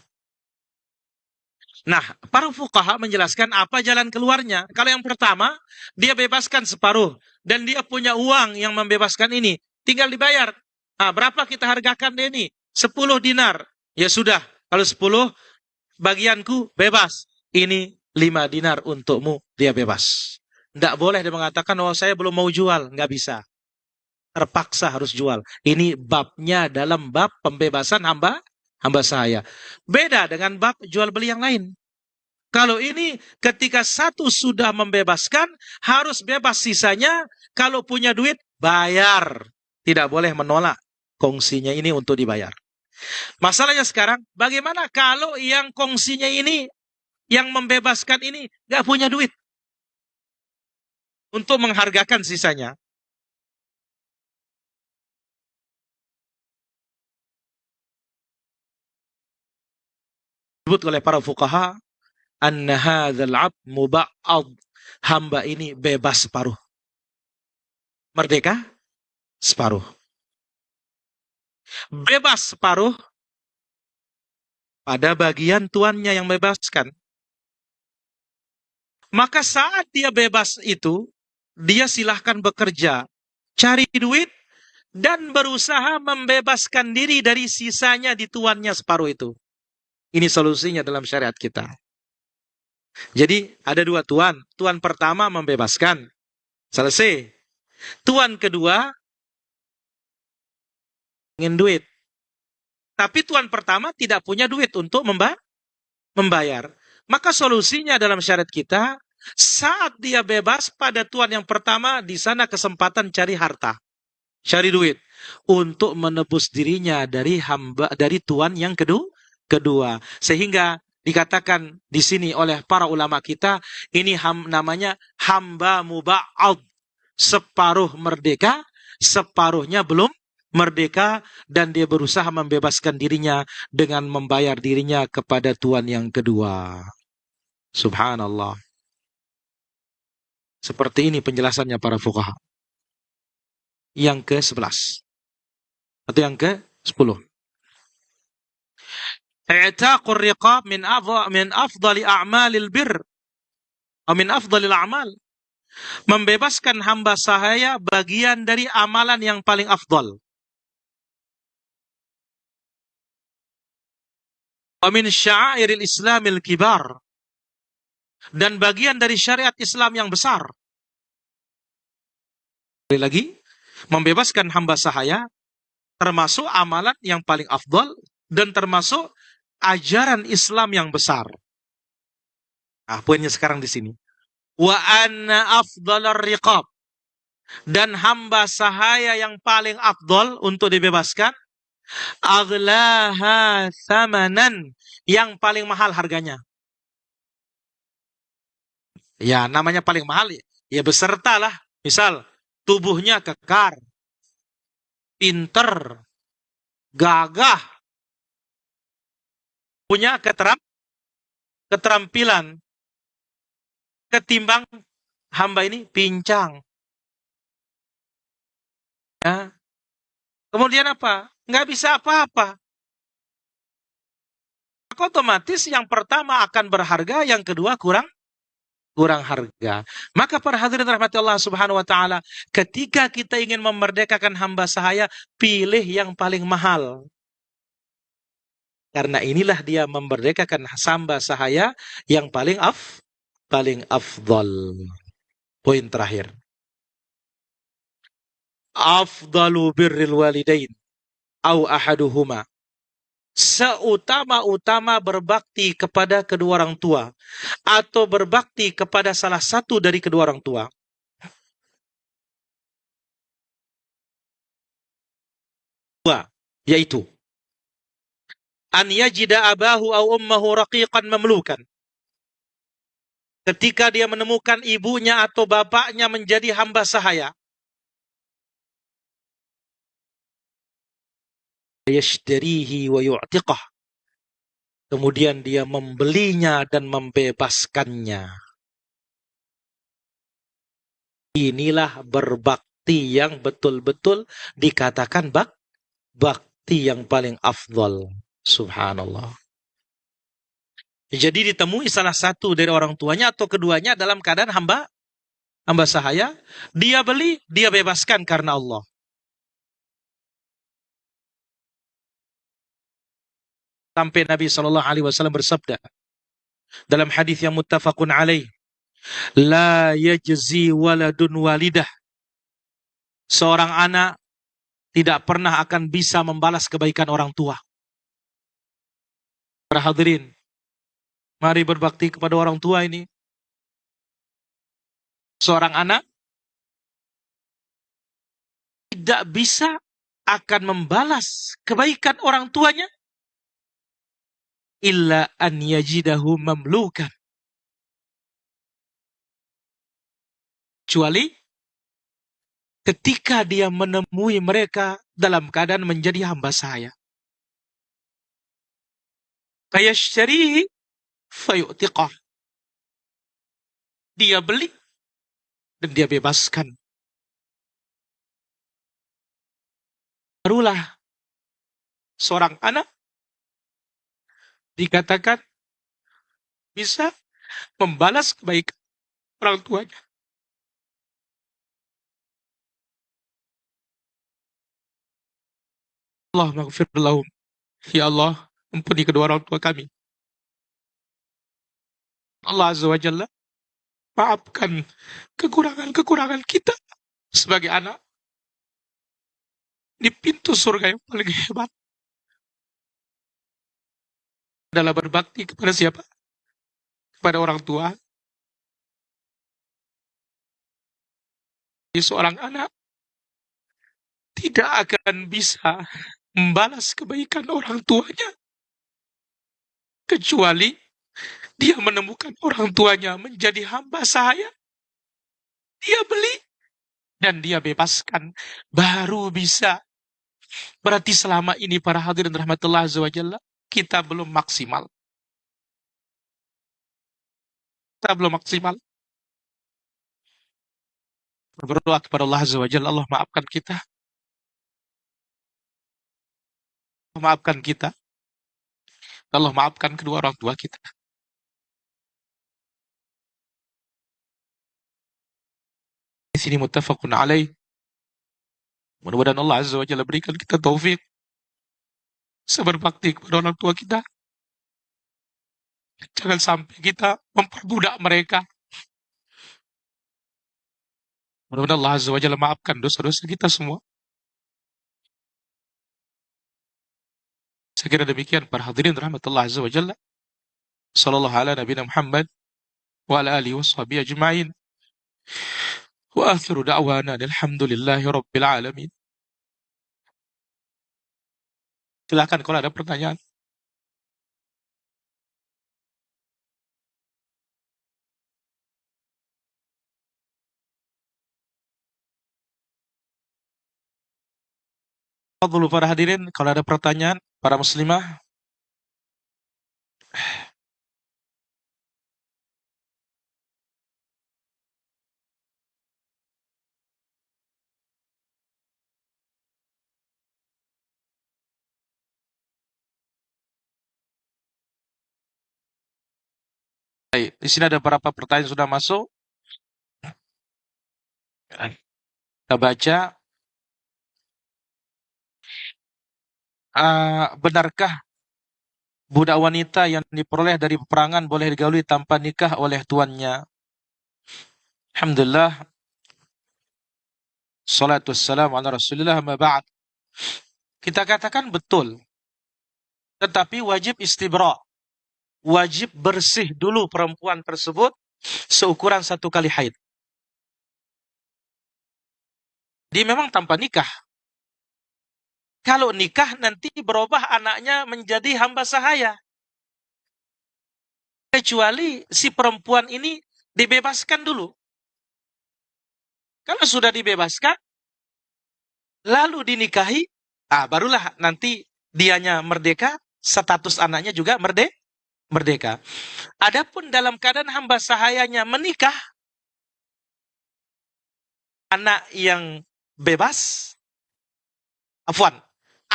Nah, para fuqaha menjelaskan apa jalan keluarnya. Kalau yang pertama, dia bebaskan separuh. Dan dia punya uang yang membebaskan ini. Tinggal dibayar. Nah, berapa kita hargakan dia ini? 10 dinar. Ya sudah, kalau 10, bagianku bebas. Ini 5 dinar untukmu, dia bebas. Tidak boleh dia mengatakan, oh saya belum mau jual. Nggak bisa. terpaksa harus jual. Ini babnya dalam bab pembebasan hamba sahaya. Beda dengan bab jual beli yang lain. Kalau ini ketika satu sudah membebaskan, harus bebas, sisanya kalau punya duit, bayar. Tidak boleh menolak kongsinya ini untuk dibayar. Masalahnya sekarang, bagaimana kalau yang kongsinya ini, yang membebaskan ini, gak punya duit untuk menghargakan sisanya? Disebut oleh para fuqaha, anna hadzal 'abd muba'ad. Hamba ini bebas separuh. Merdeka separuh. Bebas separuh pada bagian tuannya yang bebaskan. Maka saat dia bebas itu, dia silahkan bekerja, cari duit, dan berusaha membebaskan diri dari sisanya di tuannya separuh itu. Ini solusinya dalam syariat kita. Jadi ada dua tuan. Tuan pertama membebaskan. Selesai. Tuan kedua ingin duit. Tapi tuan pertama tidak punya duit untuk membayar. Maka solusinya dalam syariat kita, saat dia bebas pada tuan yang pertama, di sana kesempatan cari harta. Cari duit. Untuk menebus dirinya dari tuan yang kedua. Sehingga dikatakan di sini oleh para ulama kita, ini namanya hamba muba'ad. Separuh merdeka, separuhnya belum merdeka, dan dia berusaha membebaskan dirinya dengan membayar dirinya kepada tuan yang kedua. Subhanallah. Seperti ini penjelasannya para fuqaha. Yang ke-11 atau yang ke-10. I'taqur riqab min afdali a'malil bir, atau min afdalil a'mal. Membebaskan hamba sahaya bagian dari amalan yang paling afdal. Wa min sya'airil islamil kibar. Dan bagian dari syariat Islam yang besar. Sekali lagi, membebaskan hamba sahaya termasuk amalan yang paling afdal dan termasuk ajaran Islam yang besar. Nah, poinnya sekarang di sini. Wa anna afdalar riqab. Dan hamba sahaya yang paling afdal untuk dibebaskan, aghlaha thamanan, yang paling mahal harganya. Ya, namanya paling mahal, ya beserta lah. Misal, tubuhnya kekar, pinter, gagah, punya keterampilan, ketimbang hamba ini pincang. Ya. Kemudian apa? Nggak bisa apa-apa. Maka otomatis yang pertama akan berharga, yang kedua kurang harga. Maka para hadirin rahmati Allah subhanahu wa ta'ala, ketika kita ingin memerdekakan hamba sahaya, pilih yang paling mahal. Karena inilah dia memerdekakan hamba sahaya yang paling afdal. Poin terakhir. Afdalu birril walidain au ahaduhuma. Seutama-utama berbakti kepada kedua orang tua atau berbakti kepada salah satu dari kedua orang tua. Yaitu an yajida abahu au ummahu raqiqan mamlukan. Ketika dia menemukan ibunya atau bapaknya menjadi hamba sahaya, yashtarihi wa yu'tiqah. Kemudian dia membelinya dan membebaskannya. Inilah berbakti yang betul-betul dikatakan bakti yang paling afdal. Subhanallah. Jadi ditemui salah satu dari orang tuanya atau keduanya dalam keadaan hamba sahaya, dia beli, dia bebaskan karena Allah. Sampai Nabi SAW bersabda dalam hadis yang muttafaqun alaih, la yajzi waladun walidah. Seorang anak tidak pernah akan bisa membalas kebaikan orang tua. Para hadirin, mari berbakti kepada orang tua ini. Seorang anak tidak bisa akan membalas kebaikan orang tuanya illa an yajidahu mamlukan. Kecuali ketika dia menemui mereka dalam keadaan menjadi hamba saya. Fayashtarihi fayu'tiqah. Dia beli dan dia bebaskan. Barulah seorang anak dikatakan bisa membalas kebaikan orang tuanya. Allah maghfir lahum. Ya Allah, ampuni kedua orang tua kami. Allah Azza wa Jalla, maafkan kekurangan-kekurangan kita sebagai anak di pintu surga yang paling hebat adalah berbakti kepada siapa? Kepada orang tua. Jadi seorang anak tidak akan bisa membalas kebaikan orang tuanya kecuali dia menemukan orang tuanya menjadi hamba sahaya, dia beli dan dia bebaskan, baru bisa. Berarti selama ini para hadirin rahmatullah azza wa jalla, kita belum maksimal. Kita belum maksimal. Berdoa kepada Allah azza wa jalla, Allah maafkan kita. Allah maafkan kita. Allah maafkan kedua orang tua kita. Di sini muttafaqun alaih. Mudah-mudahan Allah azza wa jalla berikan kita taufik bisa berbakti kepada orang tua kita. Jangan sampai kita memperbudak mereka. Mudah-mudahan Allah azza wa jalla maafkan dosa-dosa kita semua. Saya kira demikian para hadirin rahmatullah azza wa jalla. Sallallahu ala nabiyina Muhammad wa ala alihi washabihi ajma'in. Wa akhiru da'wana alhamdulillahi rabbil alamin. Silakan kalau ada pertanyaan. Dulu para hadirin, kalau ada pertanyaan, para muslimah. Baik, di sini ada beberapa pertanyaan sudah masuk. Kita baca. Benarkah budak wanita yang diperoleh dari peperangan boleh digauli tanpa nikah oleh tuannya? Alhamdulillah. Salatu wassalamu ala Rasulillah ma ba'd. Kita katakan betul. Tetapi wajib istibra. Wajib bersih dulu perempuan tersebut seukuran 1 kali haid. Dia memang tanpa nikah. Kalau nikah nanti berubah anaknya menjadi hamba sahaya. Kecuali si perempuan ini dibebaskan dulu. Kalau sudah dibebaskan, lalu dinikahi, barulah nanti dianya merdeka, status anaknya juga merdeka. Adapun dalam keadaan hamba sahayanya menikah, anak yang bebas,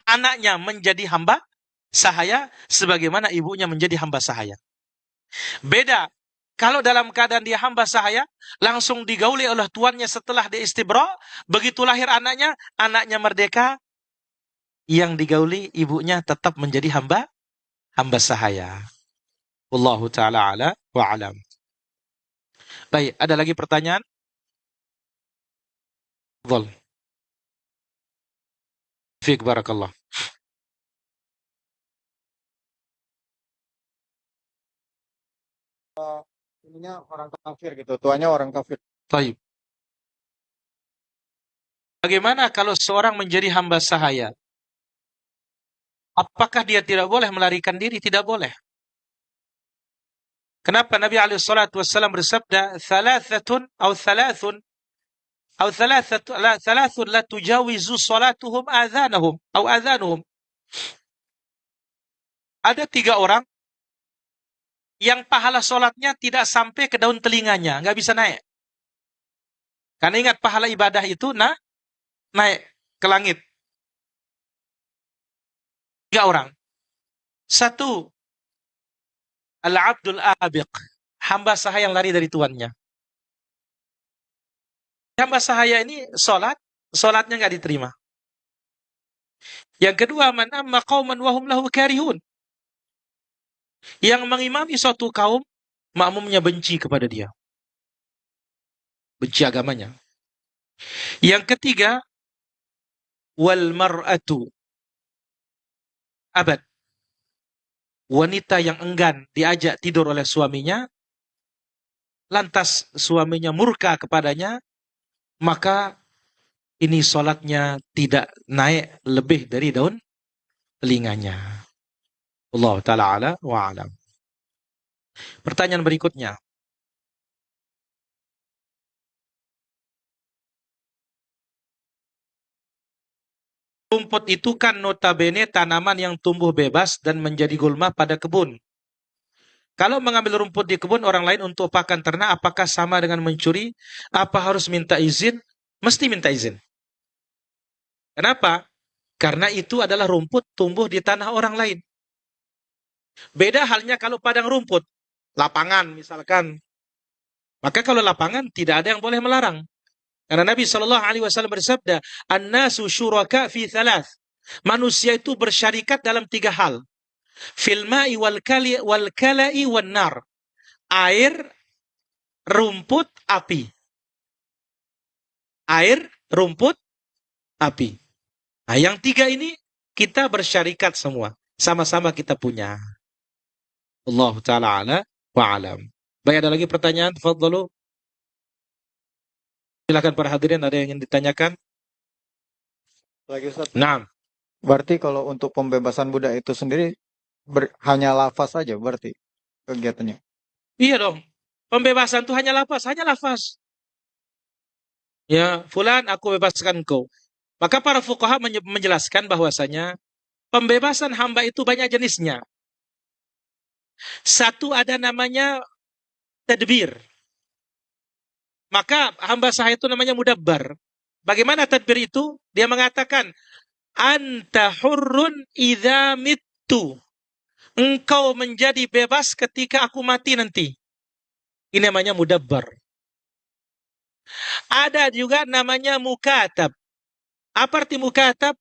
anaknya menjadi hamba sahaya sebagaimana ibunya menjadi hamba sahaya. Beda, kalau dalam keadaan dia hamba sahaya, langsung digauli oleh tuannya setelah dia istibra, begitu lahir anaknya merdeka, yang digauli ibunya tetap menjadi hamba sahaya. Wallahu ta'ala ala wa alam. Baik, ada lagi pertanyaan? Vol. Fik barakallah. Ininya orang kafir gitu, tuanya orang kafir. Taib. Bagaimana kalau seorang menjadi hamba sahaya? Apakah dia tidak boleh melarikan diri? Tidak boleh. Kenapa Nabi SAW bersabda, thalathun la tujawizu salatuhum adhanahum, atau adhanuhum. Ada 3 orang yang pahala sholatnya tidak sampai ke daun telinganya, nggak bisa naik. Karena ingat pahala ibadah itu naik ke langit. 3 orang. 1, al-abdul abiq, hamba sahaya yang lari dari tuannya. Hamba sahaya ini sholatnya nggak diterima. Yang kedua, man amma qauman wa hum lahu karihun, yang mengimami suatu kaum, makmumnya benci kepada dia, benci agamanya. Yang ketiga, wal mar'atu abad, wanita yang enggan diajak tidur oleh suaminya, lantas suaminya murka kepadanya, maka ini sholatnya tidak naik lebih dari daun telinganya. Allah Ta'ala ala wa alam. Pertanyaan berikutnya. Rumput itu kan notabene tanaman yang tumbuh bebas dan menjadi gulma pada kebun. Kalau mengambil rumput di kebun orang lain untuk pakan ternak, apakah sama dengan mencuri? Apa harus minta izin? Mesti minta izin. Kenapa? Karena itu adalah rumput tumbuh di tanah orang lain. Beda halnya kalau padang rumput, lapangan misalkan. Maka kalau lapangan tidak ada yang boleh melarang. Karena Nabi SAW bersabda, "An-nasu syuraka fi thalath." Manusia itu bersyarikat dalam 3 hal. Fil ma'i wal kala'i wan nar. Air, rumput, api. Air, rumput, api. Nah, yang 3 ini kita bersyarikat semua. Sama-sama kita punya. Allah Ta'ala ala wa alam. Baik, ada lagi pertanyaan? Tafadhalu. Silakan para hadirin, ada yang ingin ditanyakan? Lagi Ustaz. Naam. Berarti kalau untuk pembebasan budak itu sendiri hanya lafaz saja berarti kegiatannya. Iya dong. Pembebasan itu hanya lafaz, Ya, fulan aku bebaskan engkau. Maka para fuqaha menjelaskan bahwasanya pembebasan hamba itu banyak jenisnya. Satu ada namanya tadbir. Maka hamba sahaya itu namanya mudabbar. Bagaimana tadbir itu? Dia mengatakan, anta hurrun idza mittu. Engkau menjadi bebas ketika aku mati nanti. Ini namanya mudabbar. Ada juga namanya mukatab. Apa arti mukatab?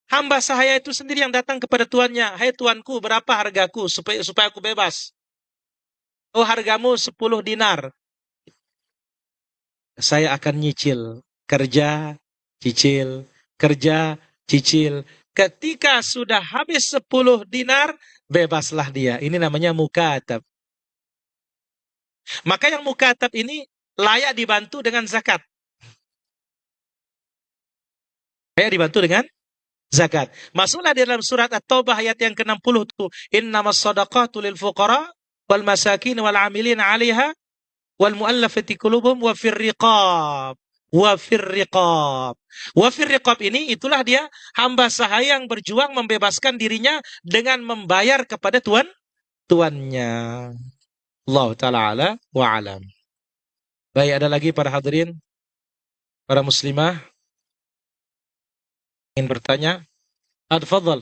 Hamba sahaya itu sendiri yang datang kepada tuannya. Hai tuanku, berapa hargaku supaya aku bebas? Oh, hargamu 10 dinar. Saya akan nyicil. Kerja, cicil. Kerja, cicil. Ketika sudah habis 10 dinar, bebaslah dia. Ini namanya mukatab. Maka yang mukatab ini layak dibantu dengan zakat. Layak dibantu dengan zakat. Masuklah di dalam surat At-Taubah ayat yang ke-60 itu, innamas shadaqatu lil fuqara wal masakin wal 'amilin 'alaiha wal mu'allafati qulubuhum wa fir riqab. Wa fir riqab. Wa fir riqab ini itulah dia hamba sahaya yang berjuang membebaskan dirinya dengan membayar kepada tuannya. Allah Ta'ala ala wa alam. Baik, ada lagi para hadirin, para muslimah ingin bertanya? Tafadhal.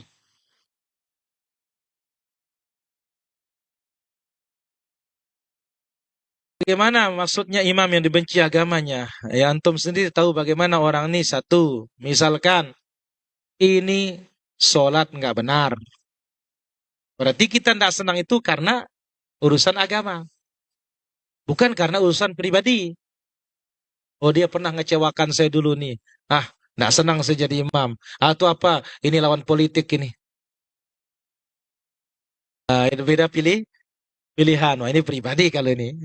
Bagaimana maksudnya imam yang dibenci agamanya? Ya, antum sendiri tahu bagaimana orang ini. Satu, misalkan ini sholat nggak benar. Berarti kita tidak senang itu karena urusan agama. Bukan karena urusan pribadi. Oh, dia pernah ngecewakan saya dulu nih. Nggak senang saya jadi imam. Atau apa? Ini lawan politik ini. Itu beda pilihan. Wah, ini pribadi kalau ini.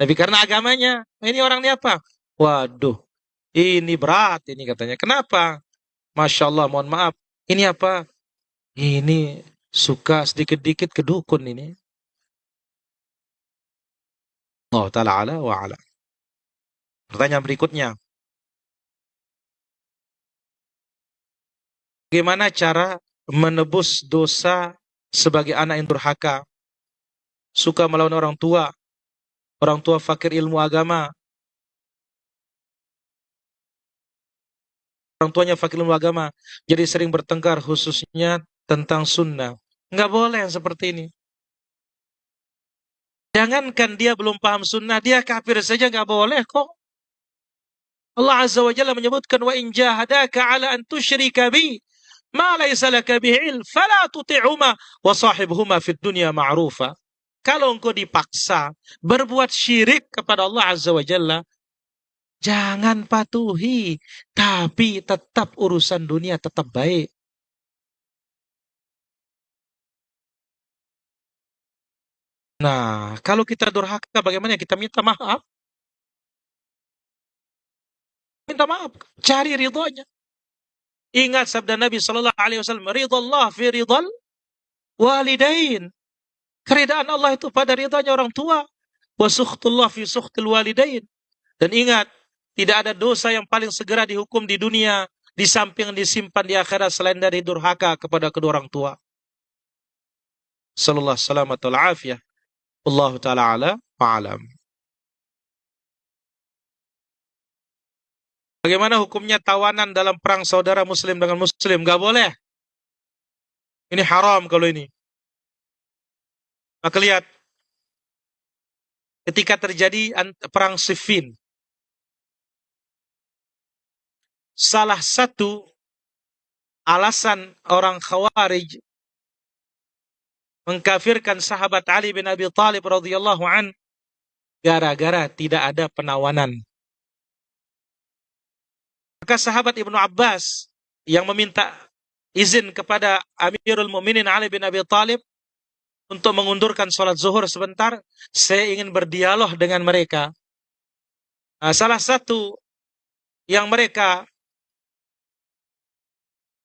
Tapi karena agamanya, ini orang ini apa? Waduh, ini berat ini katanya. Kenapa? Masya Allah, mohon maaf. Ini apa? Ini suka sedikit-dikit ke dukun ini. Allah Ta'ala ala wa ala. Pertanyaan berikutnya. Bagaimana cara menebus dosa sebagai anak yang durhaka? Suka melawan orang tua fakir ilmu agama, orang tuanya fakir ilmu agama, jadi sering bertengkar khususnya tentang sunnah. Nggak boleh yang seperti ini. Jangankan dia belum paham sunnah, dia kafir saja nggak boleh kok. Allah Azza wa Jalla menyebutkan, wa in jahadaka ala an tusyrika bi ma laysa laka bihi ilm fala tuti'huma wa sahibhuma fid dunya ma'rufa. Kalau engkau dipaksa berbuat syirik kepada Allah Azza wa Jalla, jangan patuhi, tapi tetap urusan dunia tetap baik. Nah, kalau kita durhaka bagaimana? Kita minta maaf. Minta maaf, cari ridhonya. Ingat sabda Nabi sallallahu alaihi wasallam, ridallah fi ridal walidain. Keridaan Allah itu pada ridhanya orang tua. Wa sukhtullah fi sukhtil walidain. Dan ingat, tidak ada dosa yang paling segera dihukum di dunia di samping disimpan di akhirat selain dari durhaka kepada kedua orang tua. Sallallahu salamatul afiyah. Allah Ta'ala ala ma'alam. Bagaimana hukumnya tawanan dalam perang saudara muslim dengan muslim? Gak boleh. Ini haram kalau ini. Maka lihat, ketika terjadi perang Siffin, salah satu alasan orang Khawarij mengkafirkan sahabat Ali bin Abi Thalib radhiyallahu an gara-gara tidak ada penawanan. Maka sahabat Ibnu Abbas yang meminta izin kepada Amirul Mukminin Ali bin Abi Thalib untuk mengundurkan sholat zuhur sebentar, saya ingin berdialog dengan mereka. Nah, salah satu yang mereka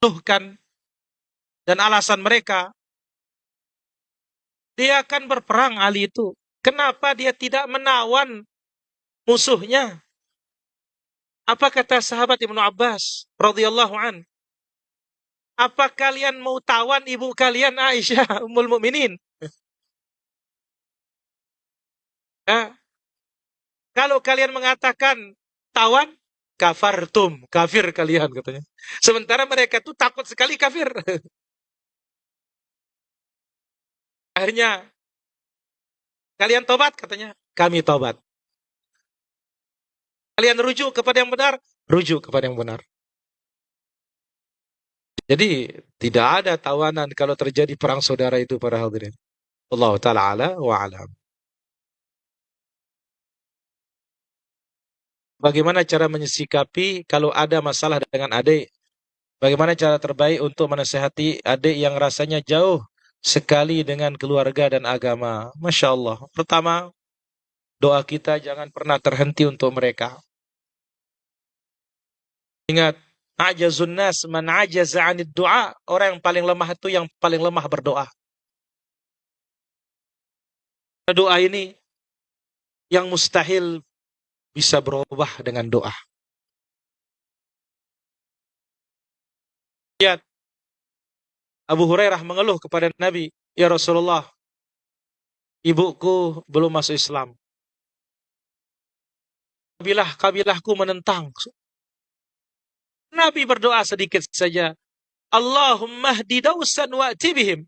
tuduhkan dan alasan mereka, dia akan berperang Ali itu. Kenapa dia tidak menawan musuhnya? Apa kata sahabat Ibnu Abbas radhiyallahu an? Apa kalian mau tawan ibu kalian Aisyah Ummul Mukminin? Kalau kalian mengatakan tawan, kafartum, kafir kalian katanya. Sementara mereka tuh takut sekali kafir. Akhirnya kalian tobat katanya, kami tobat. Kalian rujuk kepada yang benar, rujuk kepada yang benar. Jadi tidak ada tawanan kalau terjadi perang saudara itu para hadirin. Allah Ta'ala ala wa alam. Bagaimana cara menyikapi kalau ada masalah dengan adik? Bagaimana cara terbaik untuk menasihati adik yang rasanya jauh sekali dengan keluarga dan agama? Masya Allah. Pertama, doa kita jangan pernah terhenti untuk mereka. Ingat, ajazun nas man ajaza 'anid du'a. Orang yang paling lemah itu yang paling lemah berdoa. Doa ini yang mustahil bisa berubah dengan doa. Lihat, Abu Hurairah mengeluh kepada Nabi, ya Rasulullah, ibuku belum masuk Islam. Kabilahku menentang. Nabi berdoa sedikit saja. Allahumma hdi Dausan wa'ti bihim.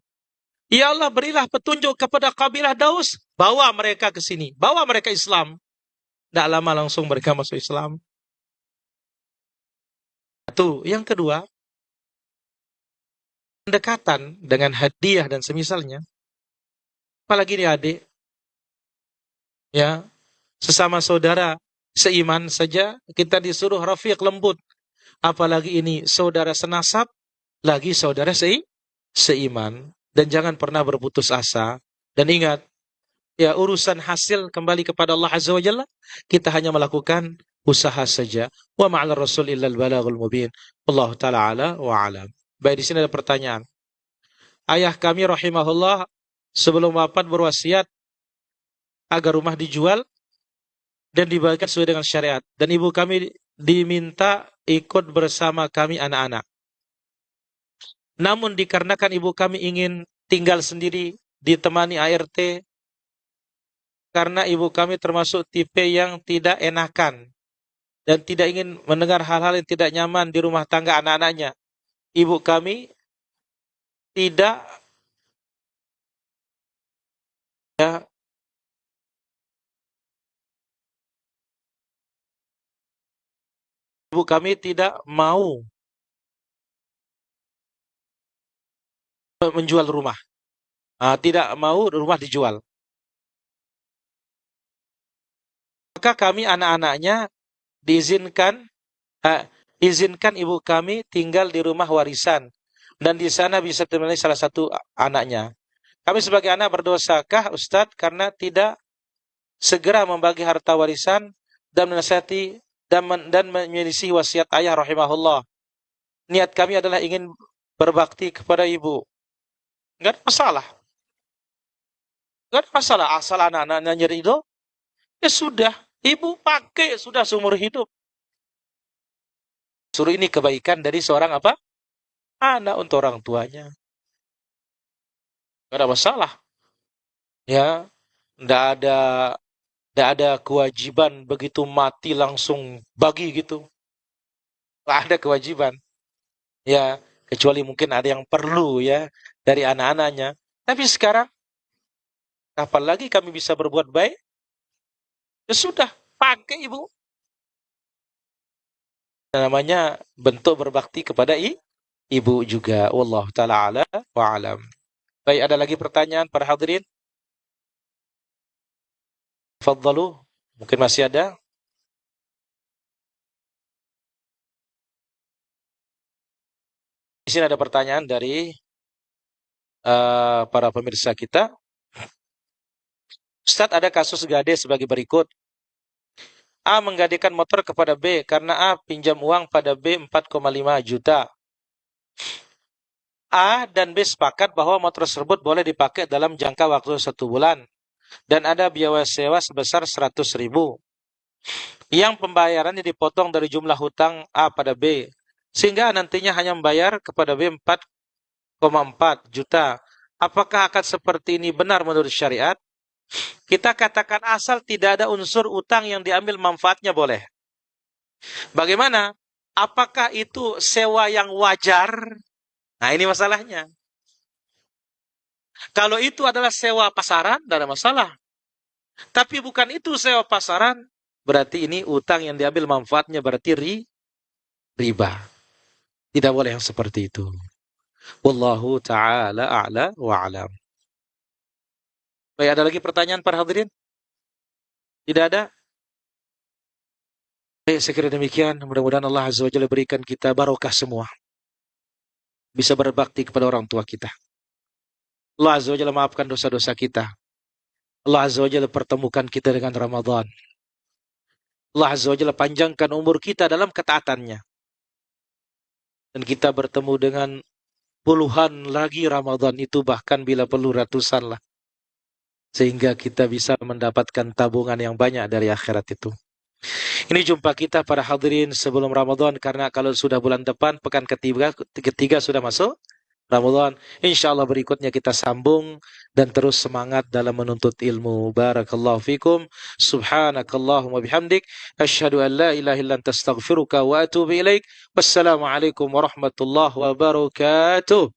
Ya Allah, berilah petunjuk kepada kabilah Daus, bawa mereka ke sini, bawa mereka Islam. Tidak lama langsung mereka masuk Islam. Satu. Yang kedua, pendekatan dengan hadiah dan semisalnya. Apalagi nih adik, ya, sesama saudara seiman saja kita disuruh rafiq lembut. apalagi ini saudara senasab, lagi saudara seiman. Dan jangan pernah berputus asa. Dan ingat, ya urusan hasil kembali kepada Allah Azza wa Jalla, kita hanya melakukan usaha saja. Wa ma'al rasul illal balaghul mubin. Allah taala ala wa alam. Baik, di sini ada pertanyaan. Ayah kami rahimahullah sebelum wafat berwasiat agar rumah dijual dan dibagikan sesuai dengan syariat. Dan ibu kami diminta ikut bersama kami anak-anak. Namun dikarenakan ibu kami ingin tinggal sendiri, ditemani ART, karena ibu kami termasuk tipe yang tidak enakan dan tidak ingin mendengar hal-hal yang tidak nyaman di rumah tangga anak-anaknya. Ibu kami tidak mau menjual rumah. Tidak mau rumah dijual. Maka kami anak-anaknya izinkan ibu kami tinggal di rumah warisan dan di sana bisa ditemani salah satu anaknya. Kami sebagai anak berdosakah Ustadz karena tidak segera membagi harta warisan dan menasihati dan menyelisih wasiat ayah rahimahullah. Niat kami adalah ingin berbakti kepada ibu. Enggak ada masalah. Enggak ada masalah asal anak-anaknya ridho. Ya sudah, ibu pakai sudah seumur hidup. Suruh ini kebaikan dari seorang apa? Anak untuk orang tuanya. Enggak ada masalah. Ya, enggak ada kewajiban begitu mati langsung bagi gitu. Enggak ada kewajiban. Ya, kecuali mungkin ada yang perlu ya dari anak-anaknya. Tapi sekarang kapan lagi kami bisa berbuat baik? Ya sudah, pakai ibu. Namanya bentuk berbakti kepada ibu juga. Wallahu ta'ala ala wa alam. Baik, ada lagi pertanyaan para hadirin? Fadzalu, mungkin masih ada? Di sini ada pertanyaan dari para pemirsa kita. Ustadz, ada kasus gade sebagai berikut. A menggadekan motor kepada B karena A pinjam uang pada B 4,5 juta. A dan B sepakat bahwa motor tersebut boleh dipakai dalam jangka waktu 1 bulan. Dan ada biaya sewa sebesar 100.000. Yang pembayarannya dipotong dari jumlah hutang A pada B. Sehingga nantinya hanya membayar kepada B 4,4 juta. Apakah akan seperti ini benar menurut syariat? Kita katakan asal tidak ada unsur utang yang diambil manfaatnya boleh. Bagaimana? Apakah itu sewa yang wajar? Nah, ini masalahnya. Kalau itu adalah sewa pasaran, tidak ada masalah. Tapi bukan itu sewa pasaran, berarti ini utang yang diambil manfaatnya berarti riba. Tidak boleh yang seperti itu. Wallahu ta'ala a'la wa alam. Baik, ada lagi pertanyaan para hadirin? Tidak ada? Baik, saya kira demikian. Mudah-mudahan Allah Azza wa Jalla berikan kita barokah semua. Bisa berbakti kepada orang tua kita. Allah Azza wa Jalla maafkan dosa-dosa kita. Allah Azza wa Jalla pertemukan kita dengan Ramadan. Allah Azza wa Jalla panjangkan umur kita dalam ketaatannya. Dan kita bertemu dengan puluhan lagi Ramadan itu, bahkan bila perlu ratusan lah. Sehingga kita bisa mendapatkan tabungan yang banyak dari akhirat itu. Ini jumpa kita para hadirin sebelum Ramadan, karena kalau sudah bulan depan, pekan ketiga sudah masuk Ramadan. InsyaAllah berikutnya kita sambung dan terus semangat dalam menuntut ilmu. Barakallahu fikum. Subhanakallahumma bihamdik. Asyhadu an la ilaha illa anta astaghfiruka wa atubu ilaik. Wassalamualaikum warahmatullahi wabarakatuh.